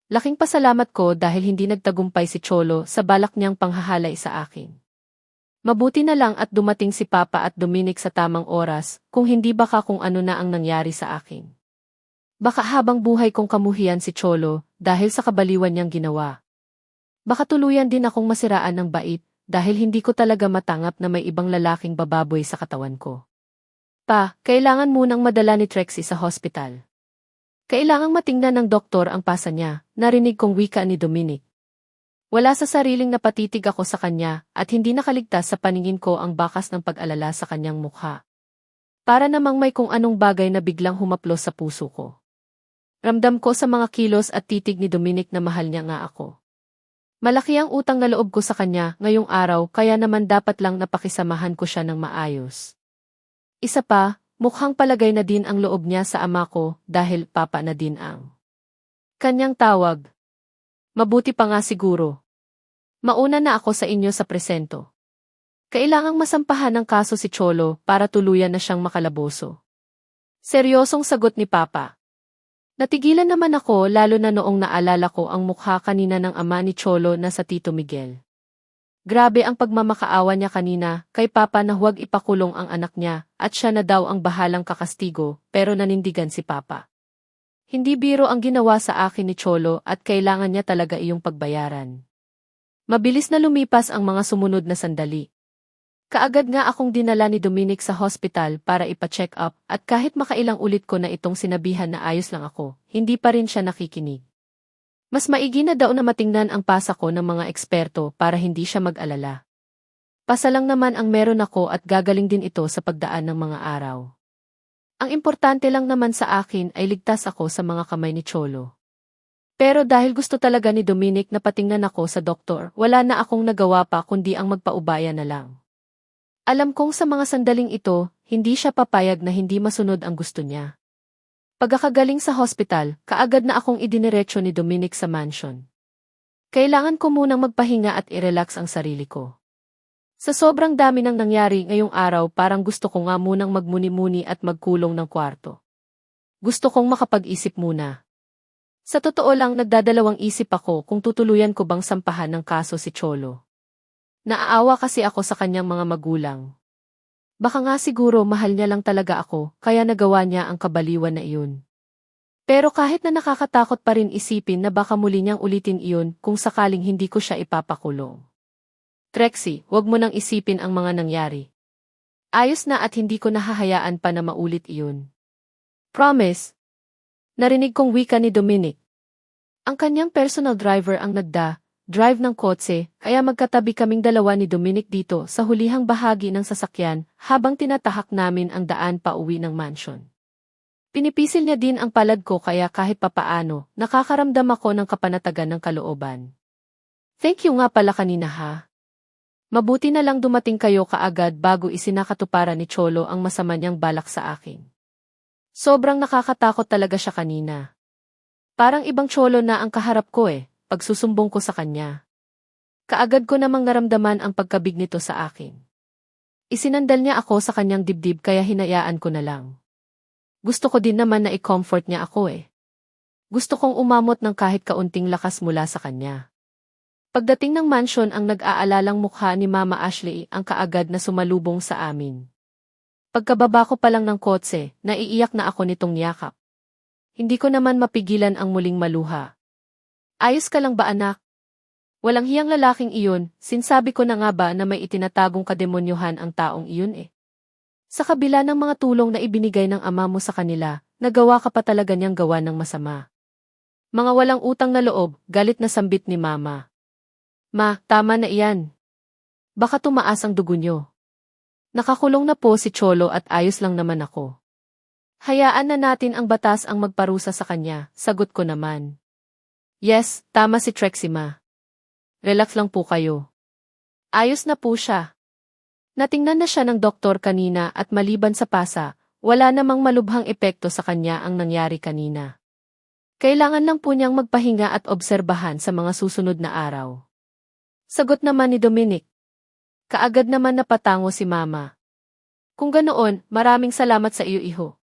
Laking pasalamat ko dahil hindi nagtagumpay si Cholo sa balak niyang panghahalay sa akin. Mabuti na lang at dumating si Papa at Dominic sa tamang oras, kung hindi baka kung ano na ang nangyari sa akin. Baka habang buhay kong kamuhian si Cholo dahil sa kabaliwan niyang ginawa. Baka tuluyan din akong masiraan ng bait dahil hindi ko talaga matanggap na may ibang lalaking bababoy sa katawan ko. Pa, kailangan munang madala ni Trixie sa hospital. Kailangang matingnan ng doktor ang pasa niya, narinig kong wika ni Dominic. Wala sa sariling napatitig ako sa kanya at hindi nakaligtas sa paningin ko ang bakas ng pag-alala sa kanyang mukha. Para namang may kung anong bagay na biglang humaplos sa puso ko. Ramdam ko sa mga kilos at titig ni Dominic na mahal niya nga ako. Malaki ang utang na loob ko sa kanya ngayong araw kaya naman dapat lang napakisamahan ko siya ng maayos. Isa pa, mukhang palagay na din ang loob niya sa ama ko dahil papa na din ang kanyang tawag. Mabuti pa nga siguro. Mauna na ako sa inyo sa presento. Kailangang masampahan ng kaso si Cholo para tuluyan na siyang makalaboso. Seryosong sagot ni Papa. Natigilan naman ako lalo na noong naalala ko ang mukha kanina ng ama ni Cholo na sa Tito Miguel. Grabe ang pagmamakaawa niya kanina kay Papa na huwag ipakulong ang anak niya at siya na daw ang bahalang kakastigo pero nanindigan si Papa. Hindi biro ang ginawa sa akin ni Cholo at kailangan niya talaga iyong pagbayaran. Mabilis na lumipas ang mga sumunod na sandali. Kaagad nga akong dinala ni Dominic sa hospital para ipa-check up at kahit makailang ulit ko na itong sinabihan na ayos lang ako, hindi pa rin siya nakikinig. Mas maigi na daw na matingnan ang pasa ko ng mga eksperto para hindi siya mag-alala. Pasa lang naman ang meron ako at gagaling din ito sa pagdaan ng mga araw. Ang importante lang naman sa akin ay ligtas ako sa mga kamay ni Cholo. Pero dahil gusto talaga ni Dominic na patingnan ako sa doktor, wala na akong nagawa pa kundi ang magpaubaya na lang. Alam kong sa mga sandaling ito, hindi siya papayag na hindi masunod ang gusto niya. Pagkakagaling sa hospital, kaagad na akong idiniretso ni Dominic sa mansion. Kailangan ko munang magpahinga at i-relax ang sarili ko. Sa sobrang dami ng nangyari ngayong araw parang gusto ko nga munang magmuni-muni at magkulong ng kwarto. Gusto kong makapag-isip muna. Sa totoo lang nagdadalawang isip ako kung tutuluyan ko bang sampahan ng kaso si Cholo. Naaawa kasi ako sa kanyang mga magulang. Baka nga siguro mahal niya lang talaga ako, kaya nagawa niya ang kabaliwan na iyon. Pero kahit na nakakatakot pa rin isipin na baka muli niyang ulitin iyon kung sakaling hindi ko siya ipapakulong. Trixie, huwag mo nang isipin ang mga nangyari. Ayos na at hindi ko nahahayaan pa na maulit iyon. Promise. Narinig kong wika ni Dominic. Ang kanyang personal driver ang drive ng kotse, kaya magkatabi kaming dalawa ni Dominic dito sa hulihang bahagi ng sasakyan habang tinatahak namin ang daan pa uwi ng mansion. Pinipisil niya din ang palad ko kaya kahit papaano, nakakaramdam ako ng kapanatagan ng kalooban. Thank you nga pala kanina ha. Mabuti na lang dumating kayo kaagad bago isinakatuparan ni Cholo ang masama niyang balak sa akin. Sobrang nakakatakot talaga siya kanina. Parang ibang Cholo na ang kaharap ko pagsusumbong ko sa kanya. Kaagad ko namang naramdaman ang pagkabig nito sa akin. Isinandal niya ako sa kanyang dibdib kaya hinayaan ko na lang. Gusto ko din naman na i-comfort niya ako Gusto kong umamot ng kahit kaunting lakas mula sa kanya. Pagdating ng mansion ang nag-aalalang mukha ni Mama Ashley ang kaagad na sumalubong sa amin. Pagkababa ko pa lang ng kotse, naiiyak na ako nitong yakap. Hindi ko naman mapigilan ang muling maluha. Ayos ka lang ba anak? Walang hiyang lalaking iyon, sinsabi ko na nga ba na may itinatagong kademonyohan ang taong iyon Sa kabila ng mga tulong na ibinigay ng ama mo sa kanila, nagawa ka pa talaga niyang gawa ng masama. Mga walang utang na loob, galit na sambit ni Mama. Ma, tama na iyan. Baka tumaas ang dugo niyo. Nakakulong na po si Cholo at ayos lang naman ako. Hayaan na natin ang batas ang magparusa sa kanya, sagot ko naman. Yes, tama si Trixie ma. Relax lang po kayo. Ayos na po siya. Natingnan na siya ng doktor kanina at maliban sa pasa, wala namang malubhang epekto sa kanya ang nangyari kanina. Kailangan lang po niyang magpahinga at obserbahan sa mga susunod na araw. Sagot naman ni Dominic. Kaagad naman napatango si Mama. Kung ganoon, maraming salamat sa iyo iho.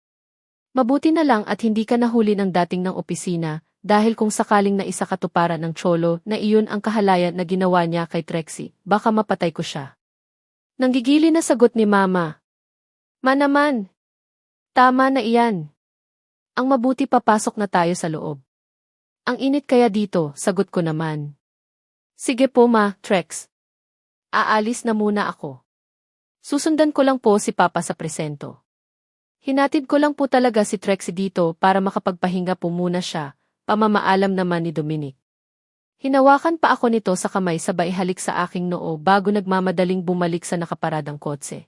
Mabuti na lang at hindi ka nahuli ng dating ng opisina, dahil kung sakaling naisa katuparan ng Cholo na iyon ang kahalayan na ginawa niya kay Trixie, baka mapatay ko siya. Nanggigili na sagot ni Mama. Ma naman. Tama na iyan. Ang mabuti papasok na tayo sa loob. Ang init kaya dito, sagot ko naman. Sige po ma, Trex. Aalis na muna ako. Susundan ko lang po si Papa sa presento. Hinatid ko lang po talaga si Trexie dito para makapagpahinga po muna siya, pamamaalam naman ni Dominic. Hinawakan pa ako nito sa kamay sabay halik sa aking noo bago nagmamadaling bumalik sa nakaparadang kotse.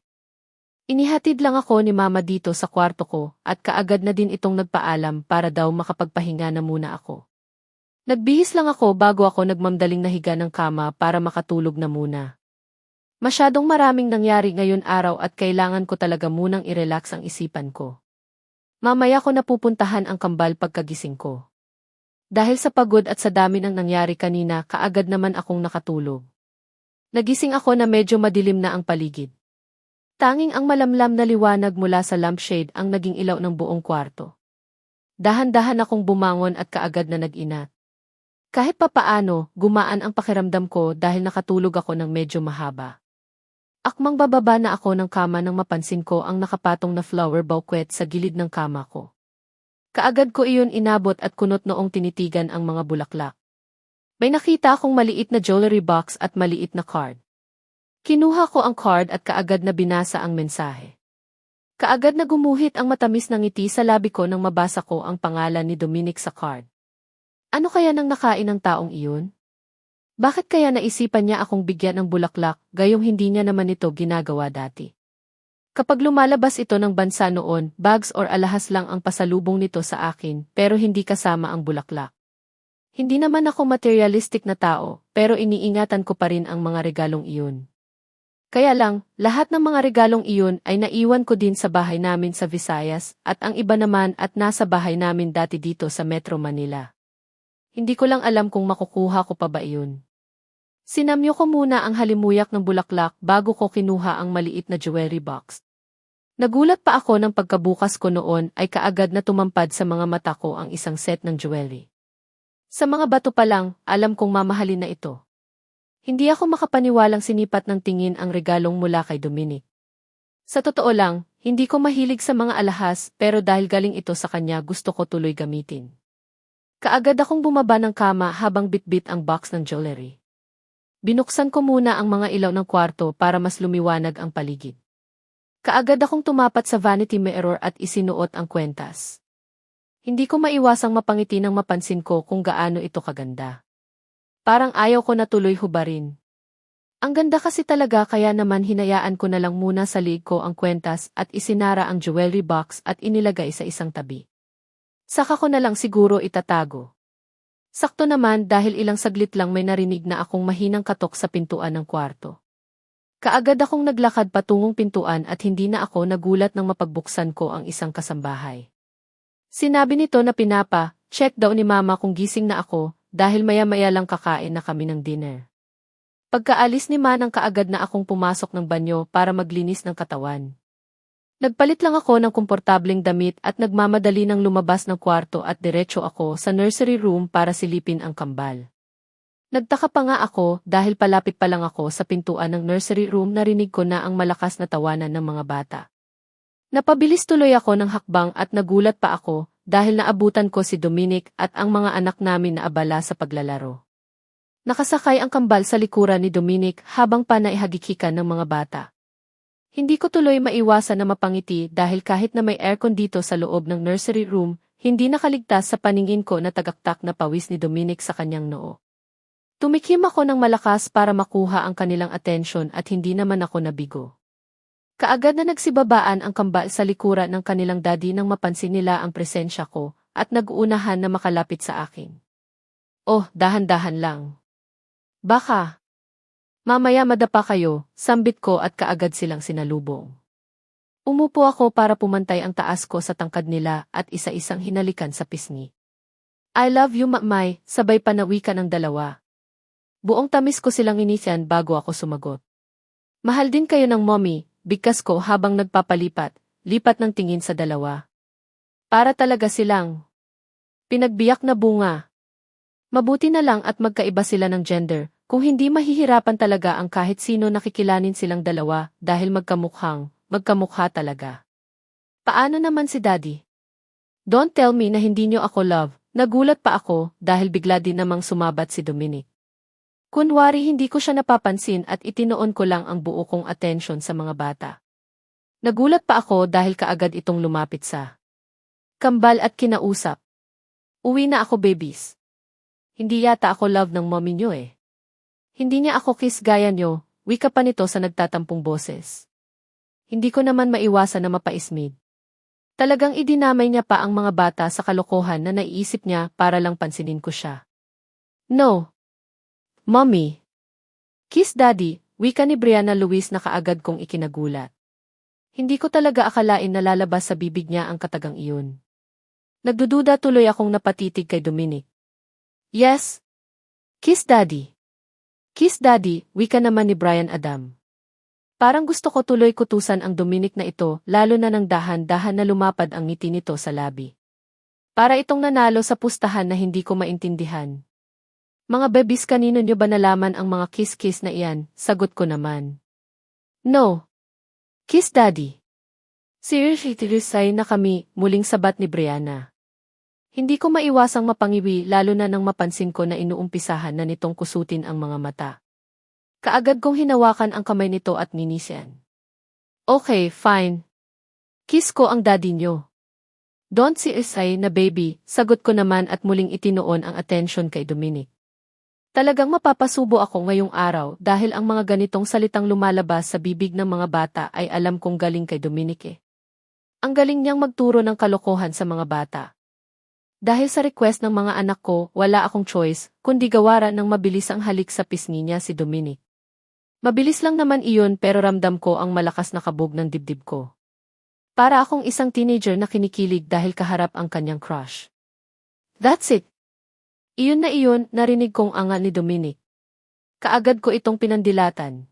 Inihatid lang ako ni Mama dito sa kwarto ko at kaagad na din itong nagpaalam para daw makapagpahinga na muna ako. Nagbihis lang ako bago ako nagmamdaling nahiga ng kama para makatulog na muna. Masyadong maraming nangyari ngayon araw at kailangan ko talaga munang i-relax ang isipan ko. Mamaya ko napupuntahan ang kambal pagkagising ko. Dahil sa pagod at sa dami ng nangyari kanina, kaagad naman akong nakatulog. Nagising ako na medyo madilim na ang paligid. Tanging ang malamlam na liwanag mula sa lampshade ang naging ilaw ng buong kwarto. Dahan-dahan akong bumangon at kaagad na nag-inat. Kahit papaano, gumaan ang pakiramdam ko dahil nakatulog ako ng medyo mahaba. Akmang bababa na ako ng kama nang mapansin ko ang nakapatong na flower bouquet sa gilid ng kama ko. Kaagad ko iyon inabot at kunot noong tinitigan ang mga bulaklak. May nakita akong maliit na jewelry box at maliit na card. Kinuha ko ang card at kaagad na binasa ang mensahe. Kaagad na gumuhit ang matamis na ngiti sa labi ko nang mabasa ko ang pangalan ni Dominic sa card. Ano kaya nang nakain ng taong iyon? Bakit kaya naisipan niya akong bigyan ng bulaklak, gayong hindi niya naman ito ginagawa dati? Kapag lumalabas ito ng bansa noon, bags or alahas lang ang pasalubong nito sa akin, pero hindi kasama ang bulaklak. Hindi naman ako materialistic na tao, pero iniingatan ko pa rin ang mga regalong iyon. Kaya lang, lahat ng mga regalong iyon ay naiwan ko din sa bahay namin sa Visayas, at ang iba naman at nasa bahay namin dati dito sa Metro Manila. Hindi ko lang alam kung makukuha ko pa ba iyon. Sinamyo ko muna ang halimuyak ng bulaklak bago ko kinuha ang maliit na jewelry box. Nagulat pa ako nang pagkabukas ko noon ay kaagad na tumampad sa mga mata ko ang isang set ng jewelry. Sa mga bato pa lang, alam kong mamahalin na ito. Hindi ako makapaniwalang sinipat ng tingin ang regalong mula kay Dominic. Sa totoo lang, hindi ko mahilig sa mga alahas pero dahil galing ito sa kanya gusto ko tuloy gamitin. Kaagad akong bumaba ng kama habang bitbit ang box ng jewelry. Binuksan ko muna ang mga ilaw ng kwarto para mas lumiwanag ang paligid. Kaagad akong tumapat sa vanity mirror at isinuot ang kwentas. Hindi ko maiwasang mapangiti nang mapansin ko kung gaano ito kaganda. Parang ayaw ko na tuloy hubarin. Ang ganda kasi talaga kaya naman hinayaan ko na lang muna sa liig ko ang kwentas at isinara ang jewelry box at inilagay sa isang tabi. Saka ko na lang siguro itatago. Sakto naman dahil ilang saglit lang may narinig na akong mahinang katok sa pintuan ng kwarto. Kaagad akong naglakad patungong pintuan at hindi na ako nagulat nang mapagbuksan ko ang isang kasambahay. Sinabi nito na check daw ni Mama kung gising na ako dahil maya-maya lang kakain na kami ng dinner. Pagkaalis ni Manang kaagad na akong pumasok ng banyo para maglinis ng katawan. Nagpalit lang ako ng komportableng damit at nagmamadali ng lumabas ng kwarto at diretso ako sa nursery room para silipin ang kambal. Nagtaka pa nga ako dahil palapit pa lang ako sa pintuan ng nursery room narinig ko na ang malakas na tawanan ng mga bata. Napabilis tuloy ako ng hakbang at nagulat pa ako dahil naabutan ko si Dominic at ang mga anak namin na abala sa paglalaro. Nakasakay ang kambal sa likuran ni Dominic habang panaihagikikan ng mga bata. Hindi ko tuloy maiwasan na mapangiti dahil kahit na may aircon dito sa loob ng nursery room, hindi nakaligtas sa paningin ko na tagaktak na pawis ni Dominic sa kanyang noo. Tumikim ako ng malakas para makuha ang kanilang atensyon at hindi naman ako nabigo. Kaagad na nagsibabaan ang kambal sa likuran ng kanilang daddy nang mapansin nila ang presensya ko at nag-uunahan na makalapit sa akin. Oh, dahan-dahan lang. Baka mamaya madapa kayo, sambit ko at kaagad silang sinalubong. Umupo ako para pumantay ang taas ko sa tangkad nila at isa-isang hinalikan sa pisngi. I love you, Mamay, sabay panawi ka ng dalawa. Buong tamis ko silang inisyan bago ako sumagot. Mahal din kayo ng mommy, bigkas ko habang nagpapalipat, lipat ng tingin sa dalawa. Para talaga silang Pinagbiyak na bunga. Mabuti na lang at magkaiba sila ng gender, kung hindi mahihirapan talaga ang kahit sino nakikilanin silang dalawa dahil magkamukha talaga. Paano naman si Daddy? Don't tell me na hindi niyo ako love. Nagulat pa ako dahil bigla din namang sumabat si Dominic. Kunwari hindi ko siya napapansin at itinoon ko lang ang buo kong atensyon sa mga bata. Nagulat pa ako dahil kaagad itong lumapit sa kambal at kinausap. Uwi na ako, babies. Hindi yata ako love ng mommy niyo eh. Hindi niya ako kiss gaya niyo, wika pa nito sa nagtatampong boses. Hindi ko naman maiwasan na mapaismid. Talagang idinamay niya pa ang mga bata sa kalokohan na naiisip niya para lang pansinin ko siya. No. Mommy. Kiss Daddy, wika ni Brianna Luis na kaagad kong ikinagulat. Hindi ko talaga akalain na lalabas sa bibig niya ang katagang iyon. Nagdududa tuloy akong napatitig kay Dominic. Yes. Kiss Daddy. Kiss Daddy, wika naman ni Brian Adam. Parang gusto ko tuloy kutusan ang Dominic na ito, lalo na nang dahan-dahan na lumapad ang ngiti nito sa labi. Para itong nanalo sa pustahan na hindi ko maintindihan. Mga bebis, kanino nyo ba nalaman ang mga kiss-kiss na iyan? Sagot ko naman. No. Kiss Daddy. Seriously na kami, muling sabat ni Brianna. Hindi ko maiwasang mapangiwi lalo na nang mapansin ko na inuumpisahan na nitong kusutin ang mga mata. Kaagad kong hinawakan ang kamay nito at ninisian. Okay, fine. Kiss ko ang daddy nyo. Don't say na baby, sagot ko naman at muling itinoon ang atensyon kay Dominic. Talagang mapapasubo ako ngayong araw dahil ang mga ganitong salitang lumalabas sa bibig ng mga bata ay alam kong galing kay Dominic eh. Ang galing niyang magturo ng kalokohan sa mga bata. Dahil sa request ng mga anak ko, wala akong choice, kundi gawaran ng mabilis ang halik sa pisngi niya si Dominic. Mabilis lang naman iyon pero ramdam ko ang malakas na kabog ng dibdib ko. Para akong isang teenager na kinikilig dahil kaharap ang kanyang crush. That's it. Iyon na iyon, narinig kong anga ni Dominic. Kaagad ko itong pinandilatan.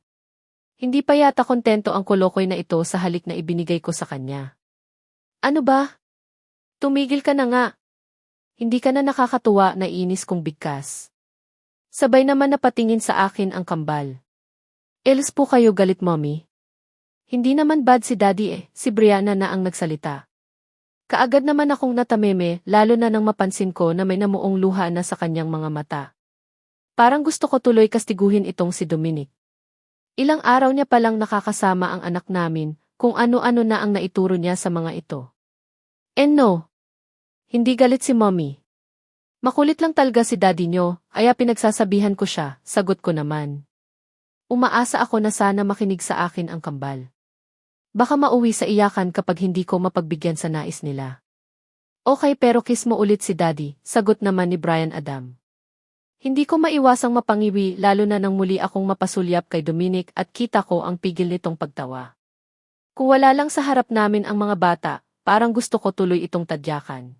Hindi pa yata kontento ang kolokoy na ito sa halik na ibinigay ko sa kanya. Ano ba? Tumigil ka na nga. Hindi ka na nakakatuwa, na inis kong bigkas. Sabay naman napatingin sa akin ang kambal. Els po kayo, galit mommy. Hindi naman bad si daddy eh, si Brianna na ang nagsalita. Kaagad naman akong natameme, lalo na nang mapansin ko na may namuong luha na sa kanyang mga mata. Parang gusto ko tuloy kastiguhin itong si Dominic. Ilang araw niya palang nakakasama ang anak namin, kung ano-ano na ang naituro niya sa mga ito. And no. Hindi galit si mommy. Makulit lang talaga si daddy nyo, kaya pinagsasabihan ko siya, sagot ko naman. Umaasa ako na sana makinig sa akin ang kambal. Baka mauwi sa iyakan kapag hindi ko mapagbigyan sa nais nila. Okay, pero kiss mo ulit si daddy, sagot naman ni Brian Adam. Hindi ko maiwasang mapangiwi lalo na nang muli akong mapasulyap kay Dominic at kita ko ang pigil nitong pagtawa. Kung wala lang sa harap namin ang mga bata, parang gusto ko tuloy itong tadyakan.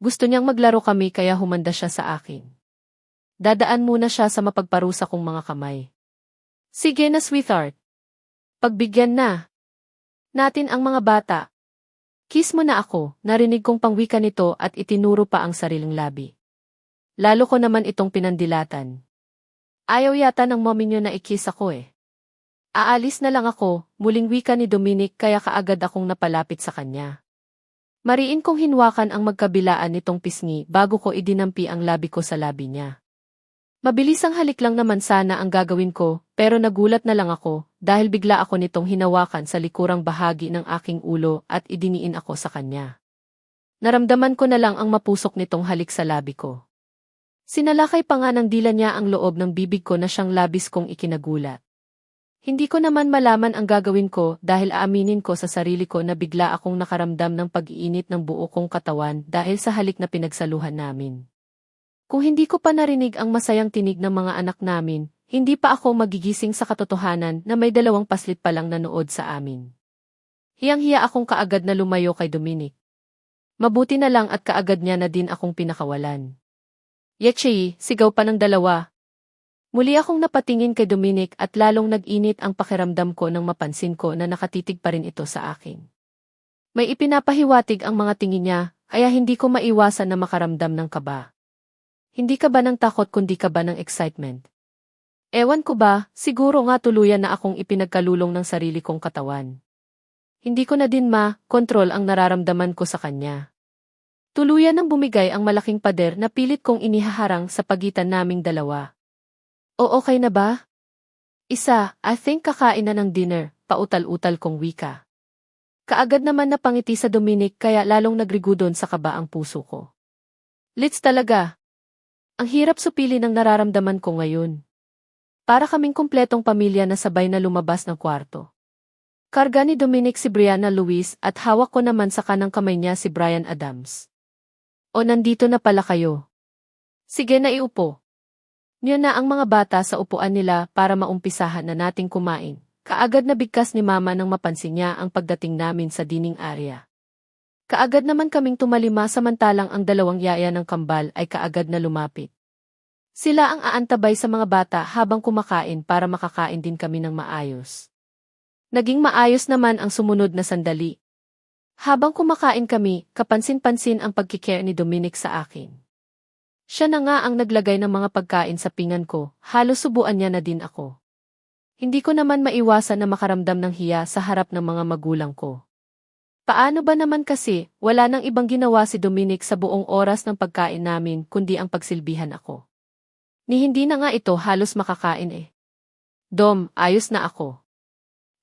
Gusto niyang maglaro kami kaya humanda siya sa akin. Dadaan muna siya sa mapagparusa kong mga kamay. Sige na, sweetheart. Pagbigyan na natin ang mga bata. Kiss mo na ako, narinig kong pangwika nito at itinuro pa ang sariling labi. Lalo ko naman itong pinandilatan. Ayaw yata ng mommy niyo na i-kiss ako eh. Aalis na lang ako, muling wika ni Dominic kaya kaagad akong napalapit sa kanya. Mariin kong hinwakan ang magkabilaan nitong pisngi bago ko idinampi ang labi ko sa labi niya. Mabilis ang halik lang naman sana ang gagawin ko, pero nagulat na lang ako dahil bigla ako nitong hinawakan sa likurang bahagi ng aking ulo at idiniin ako sa kanya. Naramdaman ko na lang ang mapusok nitong halik sa labi ko. Sinalakay pa nga ng dila niya ang loob ng bibig ko na siyang labis kong ikinagulat. Hindi ko naman malaman ang gagawin ko dahil aaminin ko sa sarili ko na bigla akong nakaramdam ng pag-iinit ng buo kong katawan dahil sa halik na pinagsaluhan namin. Kung hindi ko pa narinig ang masayang tinig ng mga anak namin, hindi pa ako magigising sa katotohanan na may 2 paslit pa lang nanood sa amin. Hiyang-hiya akong kaagad na lumayo kay Dominic. Mabuti na lang at kaagad niya na din akong pinakawalan. Yechi, sigaw pa ng 2. Muli akong napatingin kay Dominic at lalong nag-init ang pakiramdam ko nang mapansin ko na nakatitig pa rin ito sa akin. May ipinapahiwatig ang mga tingin niya, kaya hindi ko maiwasan na makaramdam ng kaba. Hindi ka ba ng takot kundi ka ba ng excitement? Ewan ko ba, siguro nga tuluyan na akong ipinagkalulong ng sarili kong katawan. Hindi ko na din kontrol ang nararamdaman ko sa kanya. Tuluyan nang bumigay ang malaking pader na pilit kong inihaharang sa pagitan naming dalawa. O okay na ba? I think kakain na ng dinner, pautal-utal kong wika. Kaagad naman napangiti sa Dominic kaya lalong nagrigudon sa kaba ang puso ko. Lits talaga. Ang hirap supili ng nararamdaman ko ngayon. Para kaming kumpletong pamilya na sabay na lumabas ng kwarto. Karga ni Dominic si Brianna Luis at hawak ko naman sa kanang kamay niya si Bryan Adams. O nandito na pala kayo. Sige na iupo. Niyo na ang mga bata sa upuan nila para maumpisahan na nating kumain. Kaagad na bigkas ni Mama nang mapansin niya ang pagdating namin sa dining area. Kaagad naman kaming tumalima samantalang ang dalawang yaya ng kambal ay kaagad na lumapit. Sila ang aantabay sa mga bata habang kumakain para makakain din kami ng maayos. Naging maayos naman ang sumunod na sandali. Habang kumakain kami, kapansin-pansin ang pagkikare ni Dominic sa akin. Siya na nga ang naglagay ng mga pagkain sa pinggan ko, halos subuan niya na din ako. Hindi ko naman maiwasan na makaramdam ng hiya sa harap ng mga magulang ko. Paano ba naman kasi, wala nang ibang ginawa si Dominic sa buong oras ng pagkain namin kundi ang pagsilbihan ako. Ni hindi na nga ito halos makakain eh. Dom, ayos na ako.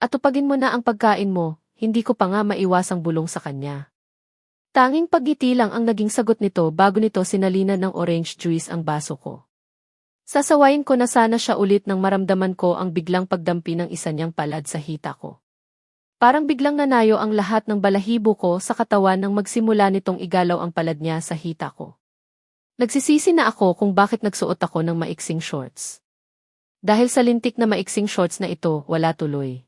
Atupagin mo na ang pagkain mo, hindi ko pa nga maiwasang bulong sa kanya. Tanging paggiti lang ang naging sagot nito bago nito sinalinan ng orange juice ang baso ko. Sasawayin ko na sana siya ulit nang maramdaman ko ang biglang pagdampi ng isa niyang palad sa hita ko. Parang biglang nanayo ang lahat ng balahibo ko sa katawan nang magsimula nitong igalaw ang palad niya sa hita ko. Nagsisisi na ako kung bakit nagsuot ako ng maiksing shorts. Dahil sa lintik na maiksing shorts na ito, wala tuloy.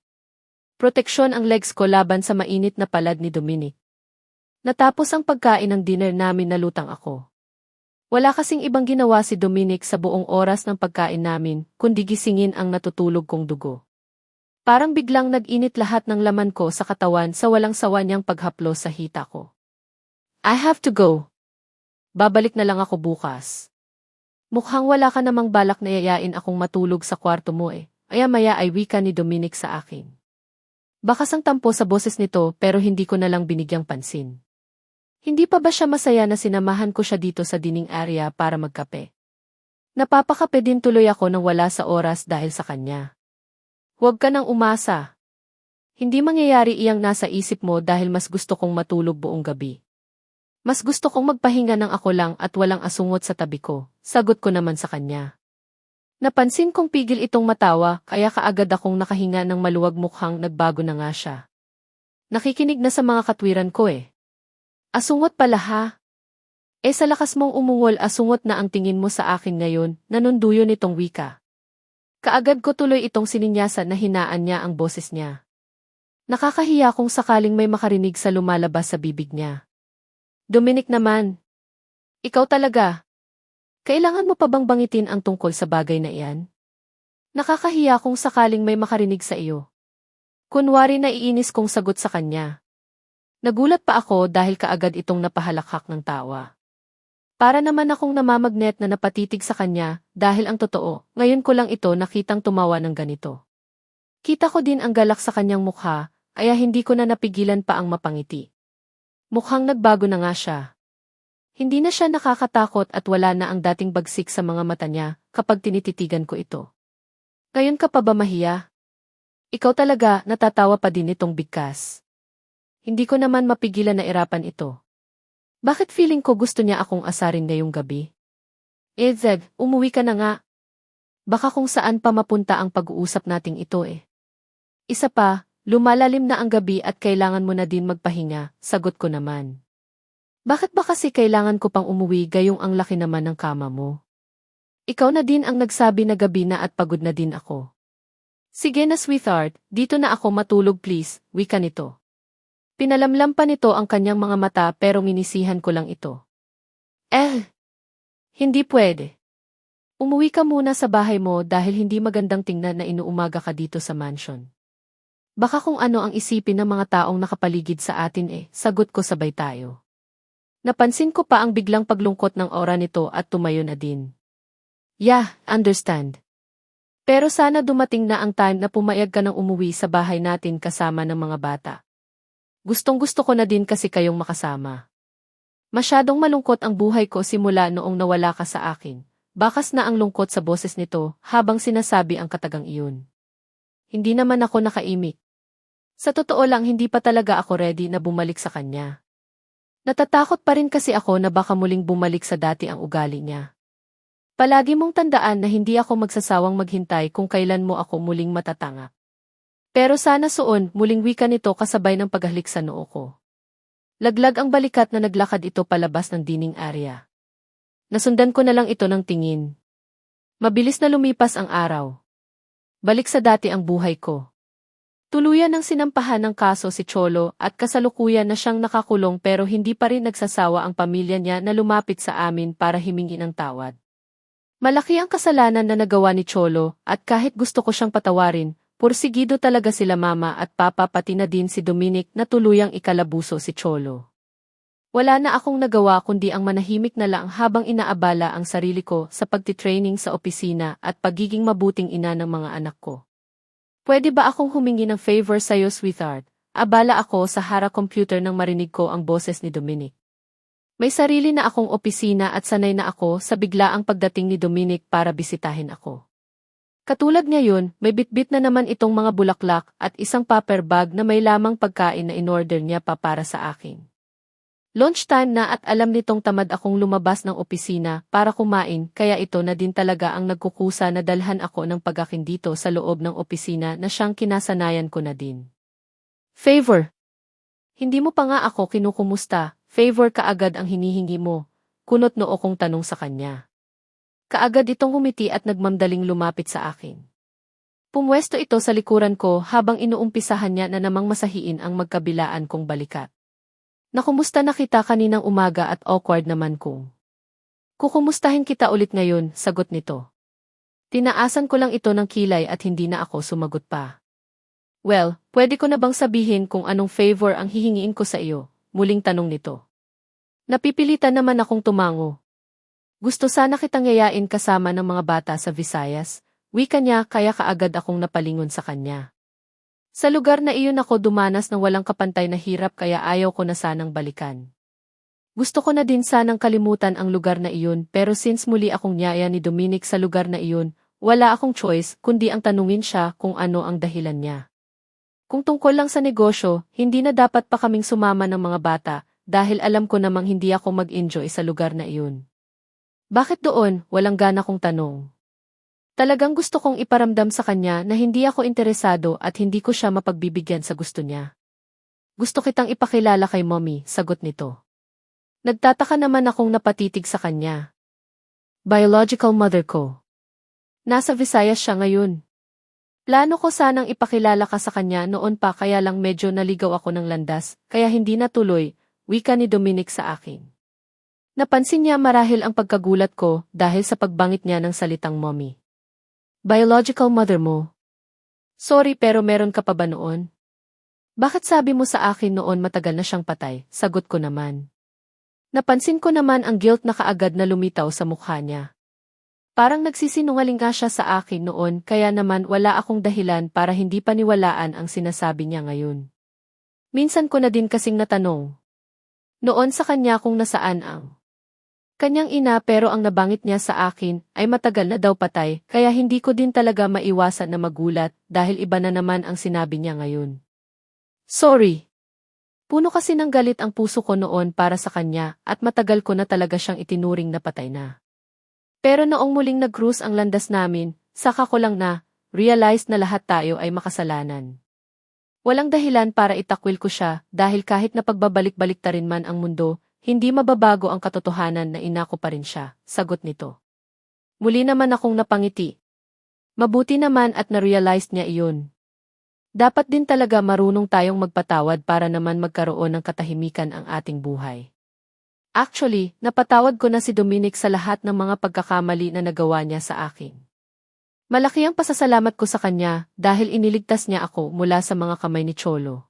Proteksyon ang legs ko laban sa mainit na palad ni Dominic. Natapos ang pagkain ng dinner namin nalutang ako. Wala kasing ibang ginawa si Dominic sa buong oras ng pagkain namin, kundi gisingin ang natutulog kong dugo. Parang biglang nag-init lahat ng laman ko sa katawan sa walang sawa niyang paghaplos sa hita ko. I have to go. Babalik na lang ako bukas. Mukhang wala ka namang balak na yayain akong matulog sa kwarto mo eh. Maya-maya ay wika ni Dominic sa akin. Bakas ang tampo sa boses nito pero hindi ko na lang binigyang pansin. Hindi pa ba siya masaya na sinamahan ko siya dito sa dining area para magkape? Napapakape din tuloy ako nang wala sa oras dahil sa kanya. Huwag ka nang umasa. Hindi mangyayari iyang nasa isip mo dahil mas gusto kong matulog buong gabi. Mas gusto kong magpahinga ng ako lang at walang asungot sa tabi ko, sagot ko naman sa kanya. Napansin kong pigil itong matawa kaya kaagad akong nakahinga ng maluwag mukhang nagbago na nga siya. Nakikinig na sa mga katwiran ko eh. Asungot pala ha? Sa lakas mong umungol asungot na ang tingin mo sa akin ngayon, nanunduyo nitong wika. Kaagad ko tuloy itong sininyasan na hinaan niya ang boses niya. Nakakahiya kung sakaling may makarinig sa lumalabas sa bibig niya. Dominic naman. Ikaw talaga. Kailangan mo pa bang bangitin ang tungkol sa bagay na iyan? Nakakahiya kung sakaling may makarinig sa iyo. Kunwari na iinis kong sagot sa kanya. Nagulat pa ako dahil kaagad itong napahalakhak ng tawa. Para naman akong namamagnet na napatitig sa kanya dahil ang totoo, ngayon ko lang ito nakitang tumawa ng ganito. Kita ko din ang galak sa kanyang mukha, kaya hindi ko na napigilan pa ang mapangiti. Mukhang nagbago na nga siya. Hindi na siya nakakatakot at wala na ang dating bagsik sa mga mata niya kapag tinititigan ko ito. Ngayon ka pa ba mahiya? Ikaw talaga, natatawa pa din itong bigkas. Hindi ko naman mapigilan na irapan ito. Bakit feeling ko gusto niya akong asarin ngayong gabi? Zed, umuwi ka na nga. Baka kung saan pa mapunta ang pag-uusap nating ito eh. Isa pa, lumalalim na ang gabi at kailangan mo na din magpahinga, sagot ko naman. Bakit ba kasi kailangan ko pang umuwi gayong ang laki naman ng kama mo? Ikaw na din ang nagsabi na gabi na at pagod na din ako. Sige na sweetheart, dito na ako matulog please, wika nito. Pinalamlam pa nito ang kanyang mga mata pero minisihan ko lang ito. Hindi pwede. Umuwi ka muna sa bahay mo dahil hindi magandang tingnan na inuumaga ka dito sa mansion. Baka kung ano ang isipin ng mga taong nakapaligid sa atin sagot ko sabay tayo. Napansin ko pa ang biglang paglungkot ng aura nito at tumayo na din. Yeah, understand. Pero sana dumating na ang time na pumayag ka ng umuwi sa bahay natin kasama ng mga bata. Gustong-gusto ko na din kasi kayong makasama. Masyadong malungkot ang buhay ko simula noong nawala ka sa akin. Bakas na ang lungkot sa boses nito habang sinasabi ang katagang iyon. Hindi naman ako nakaimik. Sa totoo lang hindi pa talaga ako ready na bumalik sa kanya. Natatakot pa rin kasi ako na baka muling bumalik sa dati ang ugali niya. Palagi mong tandaan na hindi ako magsasawang maghintay kung kailan mo ako muling matatanga. Pero sana suon, muling wika nito kasabay ng paghalik sa noo ko. Laglag ang balikat na naglakad ito palabas ng dining area. Nasundan ko na lang ito ng tingin. Mabilis na lumipas ang araw. Balik sa dati ang buhay ko. Tuluyan ng sinampahan ng kaso si Cholo at kasalukuyan na siyang nakakulong pero hindi pa rin nagsasawa ang pamilya niya na lumapit sa amin para himingi ng tawad. Malaki ang kasalanan na nagawa ni Cholo at kahit gusto ko siyang patawarin, pursigido talaga sila mama at papa pati na din si Dominic na tuluyang ikalabuso si Cholo. Wala na akong nagawa kundi ang manahimik na lang habang inaabala ang sarili ko sa pagtitraining sa opisina at pagiging mabuting ina ng mga anak ko. Pwede ba akong humingi ng favor sa'yo, sweetheart? Abala ako sa harap computer nang marinig ko ang boses ni Dominic. May sarili na akong opisina at sanay na ako sa biglaang pagdating ni Dominic para bisitahin ako. Katulad ngayon, may bitbit na naman itong mga bulaklak at isang paper bag na may lamang pagkain na in-order niya pa para sa akin. Lunchtime na at alam nitong tamad akong lumabas ng opisina para kumain kaya ito na din talaga ang nagkukusa na dalhan ako ng pag-akin dito sa loob ng opisina na siyang kinasanayan ko na din. Favor. Hindi mo pa nga ako kinukumusta, favor kaagad ang hinihingi mo, kunot noo kong tanong sa kanya. Kaagad itong humiti at nagmamdaling lumapit sa akin. Pumwesto ito sa likuran ko habang inuumpisahan niya na namang masahiin ang magkabilaan kong balikat. Nakumusta na kita kaninang umaga at awkward naman kong. Kukumustahin kita ulit ngayon, sagot nito. Tinaasan ko lang ito ng kilay at hindi na ako sumagot pa. Well, pwede ko na bang sabihin kung anong favor ang hihingiin ko sa iyo? Muling tanong nito. Napipilitan naman akong tumango. Gusto sana kitang yayain kasama ng mga bata sa Visayas, wika niya kaya kaagad akong napalingon sa kanya. Sa lugar na iyon ako dumanas ng walang kapantay na hirap kaya ayaw ko na sanang balikan. Gusto ko na din sanang kalimutan ang lugar na iyon pero since muli akong niyaya ni Dominic sa lugar na iyon, wala akong choice kundi ang tanungin siya kung ano ang dahilan niya. Kung tungkol lang sa negosyo, hindi na dapat pa kaming sumama ng mga bata dahil alam ko namang hindi ako mag-enjoy sa lugar na iyon. Bakit doon? Walang gana kong tanong. Talagang gusto kong iparamdam sa kanya na hindi ako interesado at hindi ko siya mapagbibigyan sa gusto niya. Gusto kitang ipakilala kay mommy, sagot nito. Nagtataka naman akong napatitig sa kanya. Biological mother ko. Nasa Visayas siya ngayon. Plano ko sanang ipakilala ka sa kanya noon pa kaya lang medyo naligaw ako ng landas, kaya hindi natuloy, wika ni Dominic sa akin. Napansin niya marahil ang pagkagulat ko dahil sa pagbangit niya ng salitang mommy. Biological mother mo. Sorry pero meron ka pa ba noon? Bakit sabi mo sa akin noon matagal na siyang patay? Sagot ko naman. Napansin ko naman ang guilt na kaagad na lumitaw sa mukha niya. Parang nagsisinungaling nga siya sa akin noon kaya naman wala akong dahilan para hindi paniwalaan ang sinasabi niya ngayon. Minsan ko na din kasing natanong. Noon sa kanya kung nasaan ang kanyang ina pero ang nabangit niya sa akin ay matagal na daw patay kaya hindi ko din talaga maiwasan na magulat dahil iba na naman ang sinabi niya ngayon. Sorry. Puno kasi ng galit ang puso ko noon para sa kanya at matagal ko na talaga siyang itinuring na patay na. Pero noong muling nag-cruise ang landas namin, saka ko lang realize na lahat tayo ay makasalanan. Walang dahilan para itakwil ko siya dahil kahit na pagbabalik-balik ta rin man ang mundo, hindi mababago ang katotohanan na ina ko pa rin siya, sagot nito. Muli naman akong napangiti. Mabuti naman at na-realize niya iyon. Dapat din talaga marunong tayong magpatawad para naman magkaroon ng katahimikan ang ating buhay. Actually, napatawad ko na si Dominic sa lahat ng mga pagkakamali na nagawa niya sa akin. Malaki ang pasasalamat ko sa kanya dahil iniligtas niya ako mula sa mga kamay ni Cholo.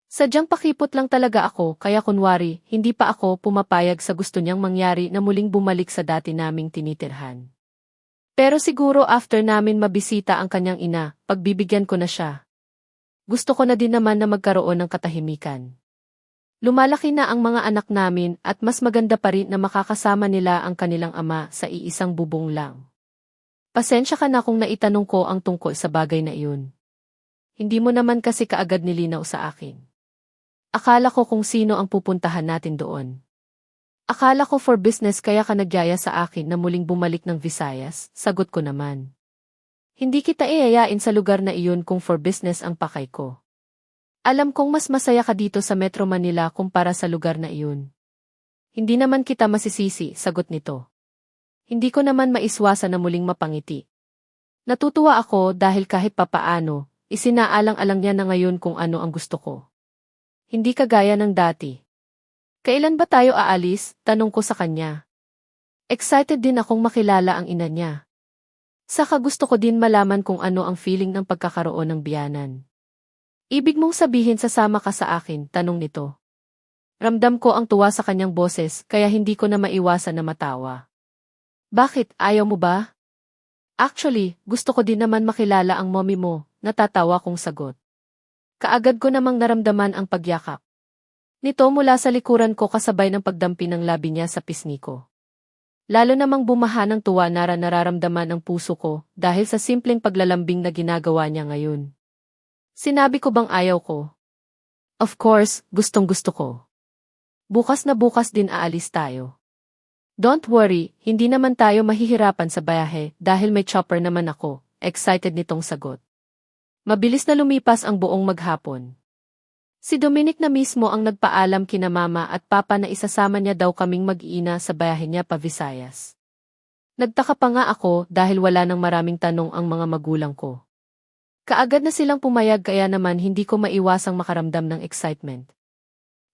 Sadyang pakipot lang talaga ako kaya kunwari hindi pa ako pumapayag sa gusto niyang mangyari na muling bumalik sa dati naming tinitirhan. Pero siguro after namin mabisita ang kanyang ina, pagbibigyan ko na siya. Gusto ko na din naman na magkaroon ng katahimikan. Lumalaki na ang mga anak namin at mas maganda pa rin na makakasama nila ang kanilang ama sa iisang bubong lang. Pasensya ka na kung naitanong ko ang tungkol sa bagay na iyon. Hindi mo naman kasi kaagad nilinaw sa akin. Akala ko kung sino ang pupuntahan natin doon. Akala ko for business kaya ka nagyaya sa akin na muling bumalik ng Visayas, sagot ko naman. Hindi kita iayain sa lugar na iyon kung for business ang pakay ko. Alam kong mas masaya ka dito sa Metro Manila kumpara sa lugar na iyon. Hindi naman kita masisisi, sagot nito. Hindi ko naman maiswasan na muling mapangiti. Natutuwa ako dahil kahit papaano, isinaalang-alang niya na ngayon kung ano ang gusto ko. Hindi kagaya ng dati. Kailan ba tayo aalis? Tanong ko sa kanya. Excited din akong makilala ang ina niya. Saka gusto ko din malaman kung ano ang feeling ng pagkakaroon ng biyanan. Ibig mong sabihin sasama ka sa akin, tanong nito. Ramdam ko ang tuwa sa kanyang boses kaya hindi ko na maiwasan na matawa. Bakit, ayaw mo ba? Actually, gusto ko din naman makilala ang mommy mo, natatawa kong sagot. Kaagad ko namang naramdaman ang pagyakap. Nito mula sa likuran ko kasabay ng pagdampi ng labi niya sa pisngi ko. Lalo namang bumaha ng tuwa nararamdaman ang puso ko dahil sa simpleng paglalambing na ginagawa niya ngayon. Sinabi ko bang ayaw ko? Of course, gustong-gusto ko. Bukas na bukas din aalis tayo. Don't worry, hindi naman tayo mahihirapan sa bayahe dahil may chopper naman ako, excited nitong sagot. Mabilis na lumipas ang buong maghapon. Si Dominic na mismo ang nagpaalam kina mama at papa na isasama niya daw kaming mag-iina sa bayahe niya pa Visayas. Nagtaka pa nga ako dahil wala nang maraming tanong ang mga magulang ko. Kaagad na silang pumayag kaya naman hindi ko maiwasang makaramdam ng excitement.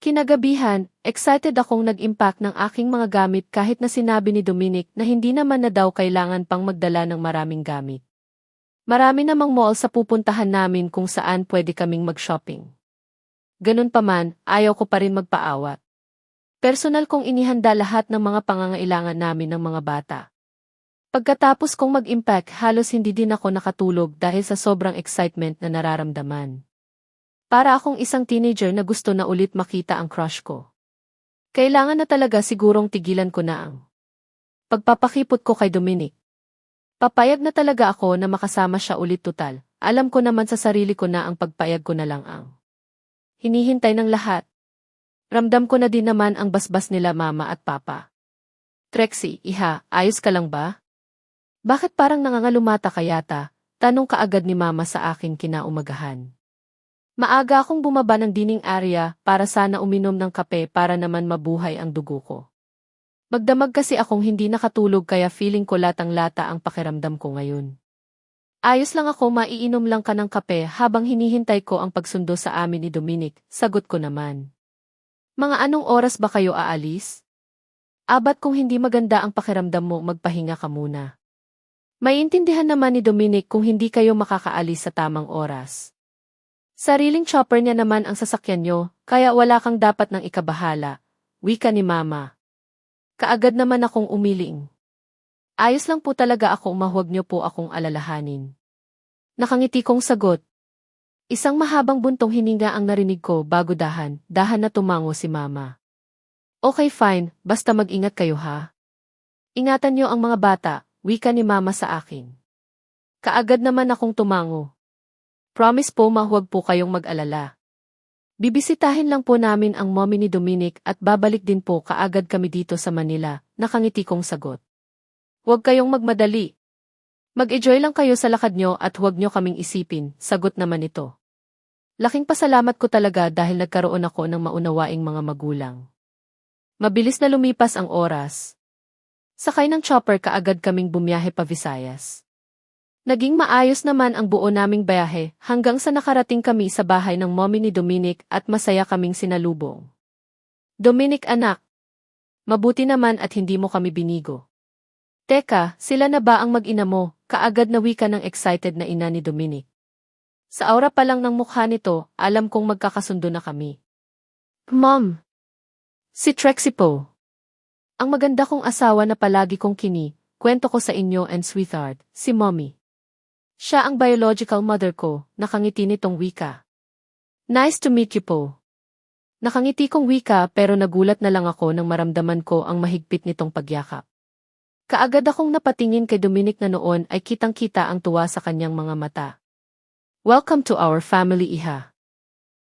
Kinagabihan, excited akong nag-impact ng aking mga gamit kahit na sinabi ni Dominic na hindi naman na daw kailangan pang magdala ng maraming gamit. Marami namang mall sa pupuntahan namin kung saan pwede kaming mag-shopping. Ganun pa man, ayaw ko pa rin magpaawat. Personal kong inihanda lahat ng mga pangangailangan namin ng mga bata. Pagkatapos kong mag-impact halos hindi din ako nakatulog dahil sa sobrang excitement na nararamdaman. Para akong isang teenager na gusto na ulit makita ang crush ko. Kailangan na talaga sigurong tigilan ko na ang pagpapakipot ko kay Dominic. Papayag na talaga ako na makasama siya ulit total. Alam ko naman sa sarili ko na ang pagpayag ko na lang ang hinihintay ng lahat. Ramdam ko na din naman ang basbas nila mama at papa. Trexie, iha, ayos ka lang ba? Bakit parang nangangalumata ka yata? Tanong kaagad ni mama sa akin kinaumagahan. Maaga akong bumaba ng dining area para sana uminom ng kape para naman mabuhay ang dugo ko. Magdamag kasi akong hindi nakatulog kaya feeling ko latang-lata ang pakiramdam ko ngayon. Ayos lang ako, maiinom lang ka ng kape habang hinihintay ko ang pagsundo sa amin ni Dominic, sagot ko naman. Mga anong oras ba kayo aalis? Abat kung hindi maganda ang pakiramdam mo, magpahinga ka muna. Maiintindihan naman ni Dominic kung hindi kayo makakaalis sa tamang oras. Sariling chopper niya naman ang sasakyan niyo, kaya wala kang dapat nang ikabahala, wika ni mama. Kaagad naman akong umiling. Ayos lang po talaga ako, huwag niyo po akong alalahanin. Nakangiti kong sagot. Isang mahabang buntong hininga ang narinig ko bago dahan na tumango si mama. Okay fine, basta mag-ingat kayo ha. Ingatan niyo ang mga bata, wika ni mama sa akin. Kaagad naman akong tumango. Promise po huwag po kayong mag-alala. Bibisitahin lang po namin ang mommy ni Dominic at babalik din po kaagad kami dito sa Manila, nakangiti kong sagot. Huwag kayong magmadali. Mag-enjoy lang kayo sa lakad nyo at huwag nyo kaming isipin, sagot naman ito. Laking pasalamat ko talaga dahil nagkaroon ako ng maunawaing mga magulang. Mabilis na lumipas ang oras. Sakay ng chopper kaagad kaming bumiyahe pa Visayas. Naging maayos naman ang buo naming bayahe hanggang sa nakarating kami sa bahay ng mommy ni Dominic at masaya kaming sinalubong. Dominic anak, mabuti naman at hindi mo kami binigo. Teka, sila na ba ang mag-ina mo? Kaagad na wika ng excited na ina ni Dominic. Sa aura pa lang ng mukha nito, alam kong magkakasundo na kami. Mom! Si Trixie po. Ang maganda kong asawa na palagi kong kwento ko sa inyo and sweetheart, si Mommy. Siya ang biological mother ko, nakangiti nitong wika. Nice to meet you po. Nakangiti kong wika pero nagulat na lang ako nang maramdaman ko ang mahigpit nitong pagyakap. Kaagad akong napatingin kay Dominic na noon ay kitang-kita ang tuwa sa kanyang mga mata. Welcome to our family, iha.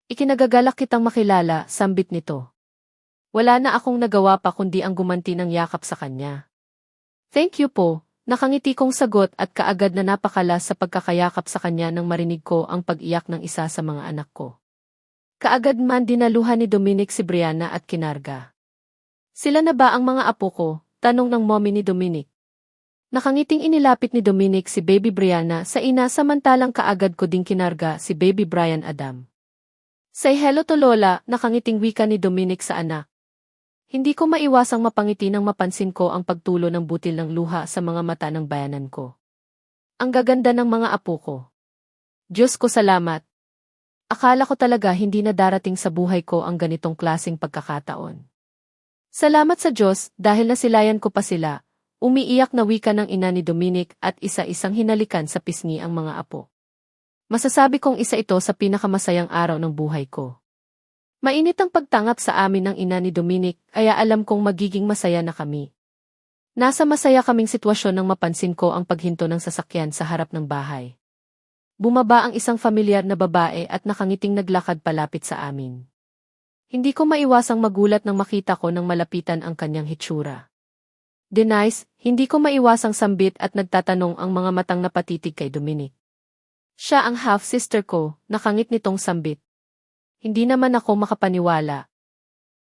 Ikinagagalak kitang makilala, sambit nito. Wala na akong nagawa pa kundi ang gumanti ng yakap sa kanya. Thank you po, nakangiti kong sagot at kaagad na napakalas sa pagkakayakap sa kanya nang marinig ko ang pag-iyak ng isa sa mga anak ko. Kaagad man dinaluhan ni Dominic si Brianna at kinarga. Sila na ba ang mga apo ko? Tanong ng mommy ni Dominic. Nakangiting inilapit ni Dominic si baby Brianna sa ina samantalang kaagad ko ding kinarga si baby Brian Adam. Say hello to Lola, nakangiting wika ni Dominic sa anak. Hindi ko maiwasang mapangiti nang mapansin ko ang pagtulo ng butil ng luha sa mga mata ng bayanan ko. Ang gaganda ng mga apo ko. Diyos ko salamat. Akala ko talaga hindi na darating sa buhay ko ang ganitong klaseng pagkakataon. Salamat sa Diyos dahil nasilayan ko pa sila, umiiyak na wika ng ina ni Dominic at isa-isang hinalikan sa pisngi ang mga apo. Masasabi kong isa ito sa pinakamasayang araw ng buhay ko. Mainit ang pagtanggap sa amin ng ina ni Dominic, kaya alam kong magiging masaya na kami. Nasa masaya kaming sitwasyon nang mapansin ko ang paghinto ng sasakyan sa harap ng bahay. Bumaba ang isang familiar na babae at nakangiting naglakad palapit sa amin. Hindi ko maiwasang magulat nang makita ko nang malapitan ang kanyang hitsura. Denise, hindi ko maiwasang sambit at nagtatanong ang mga matang napatitig kay Dominic. Siya ang half-sister ko, nakangit nitong sambit. Hindi naman ako makapaniwala.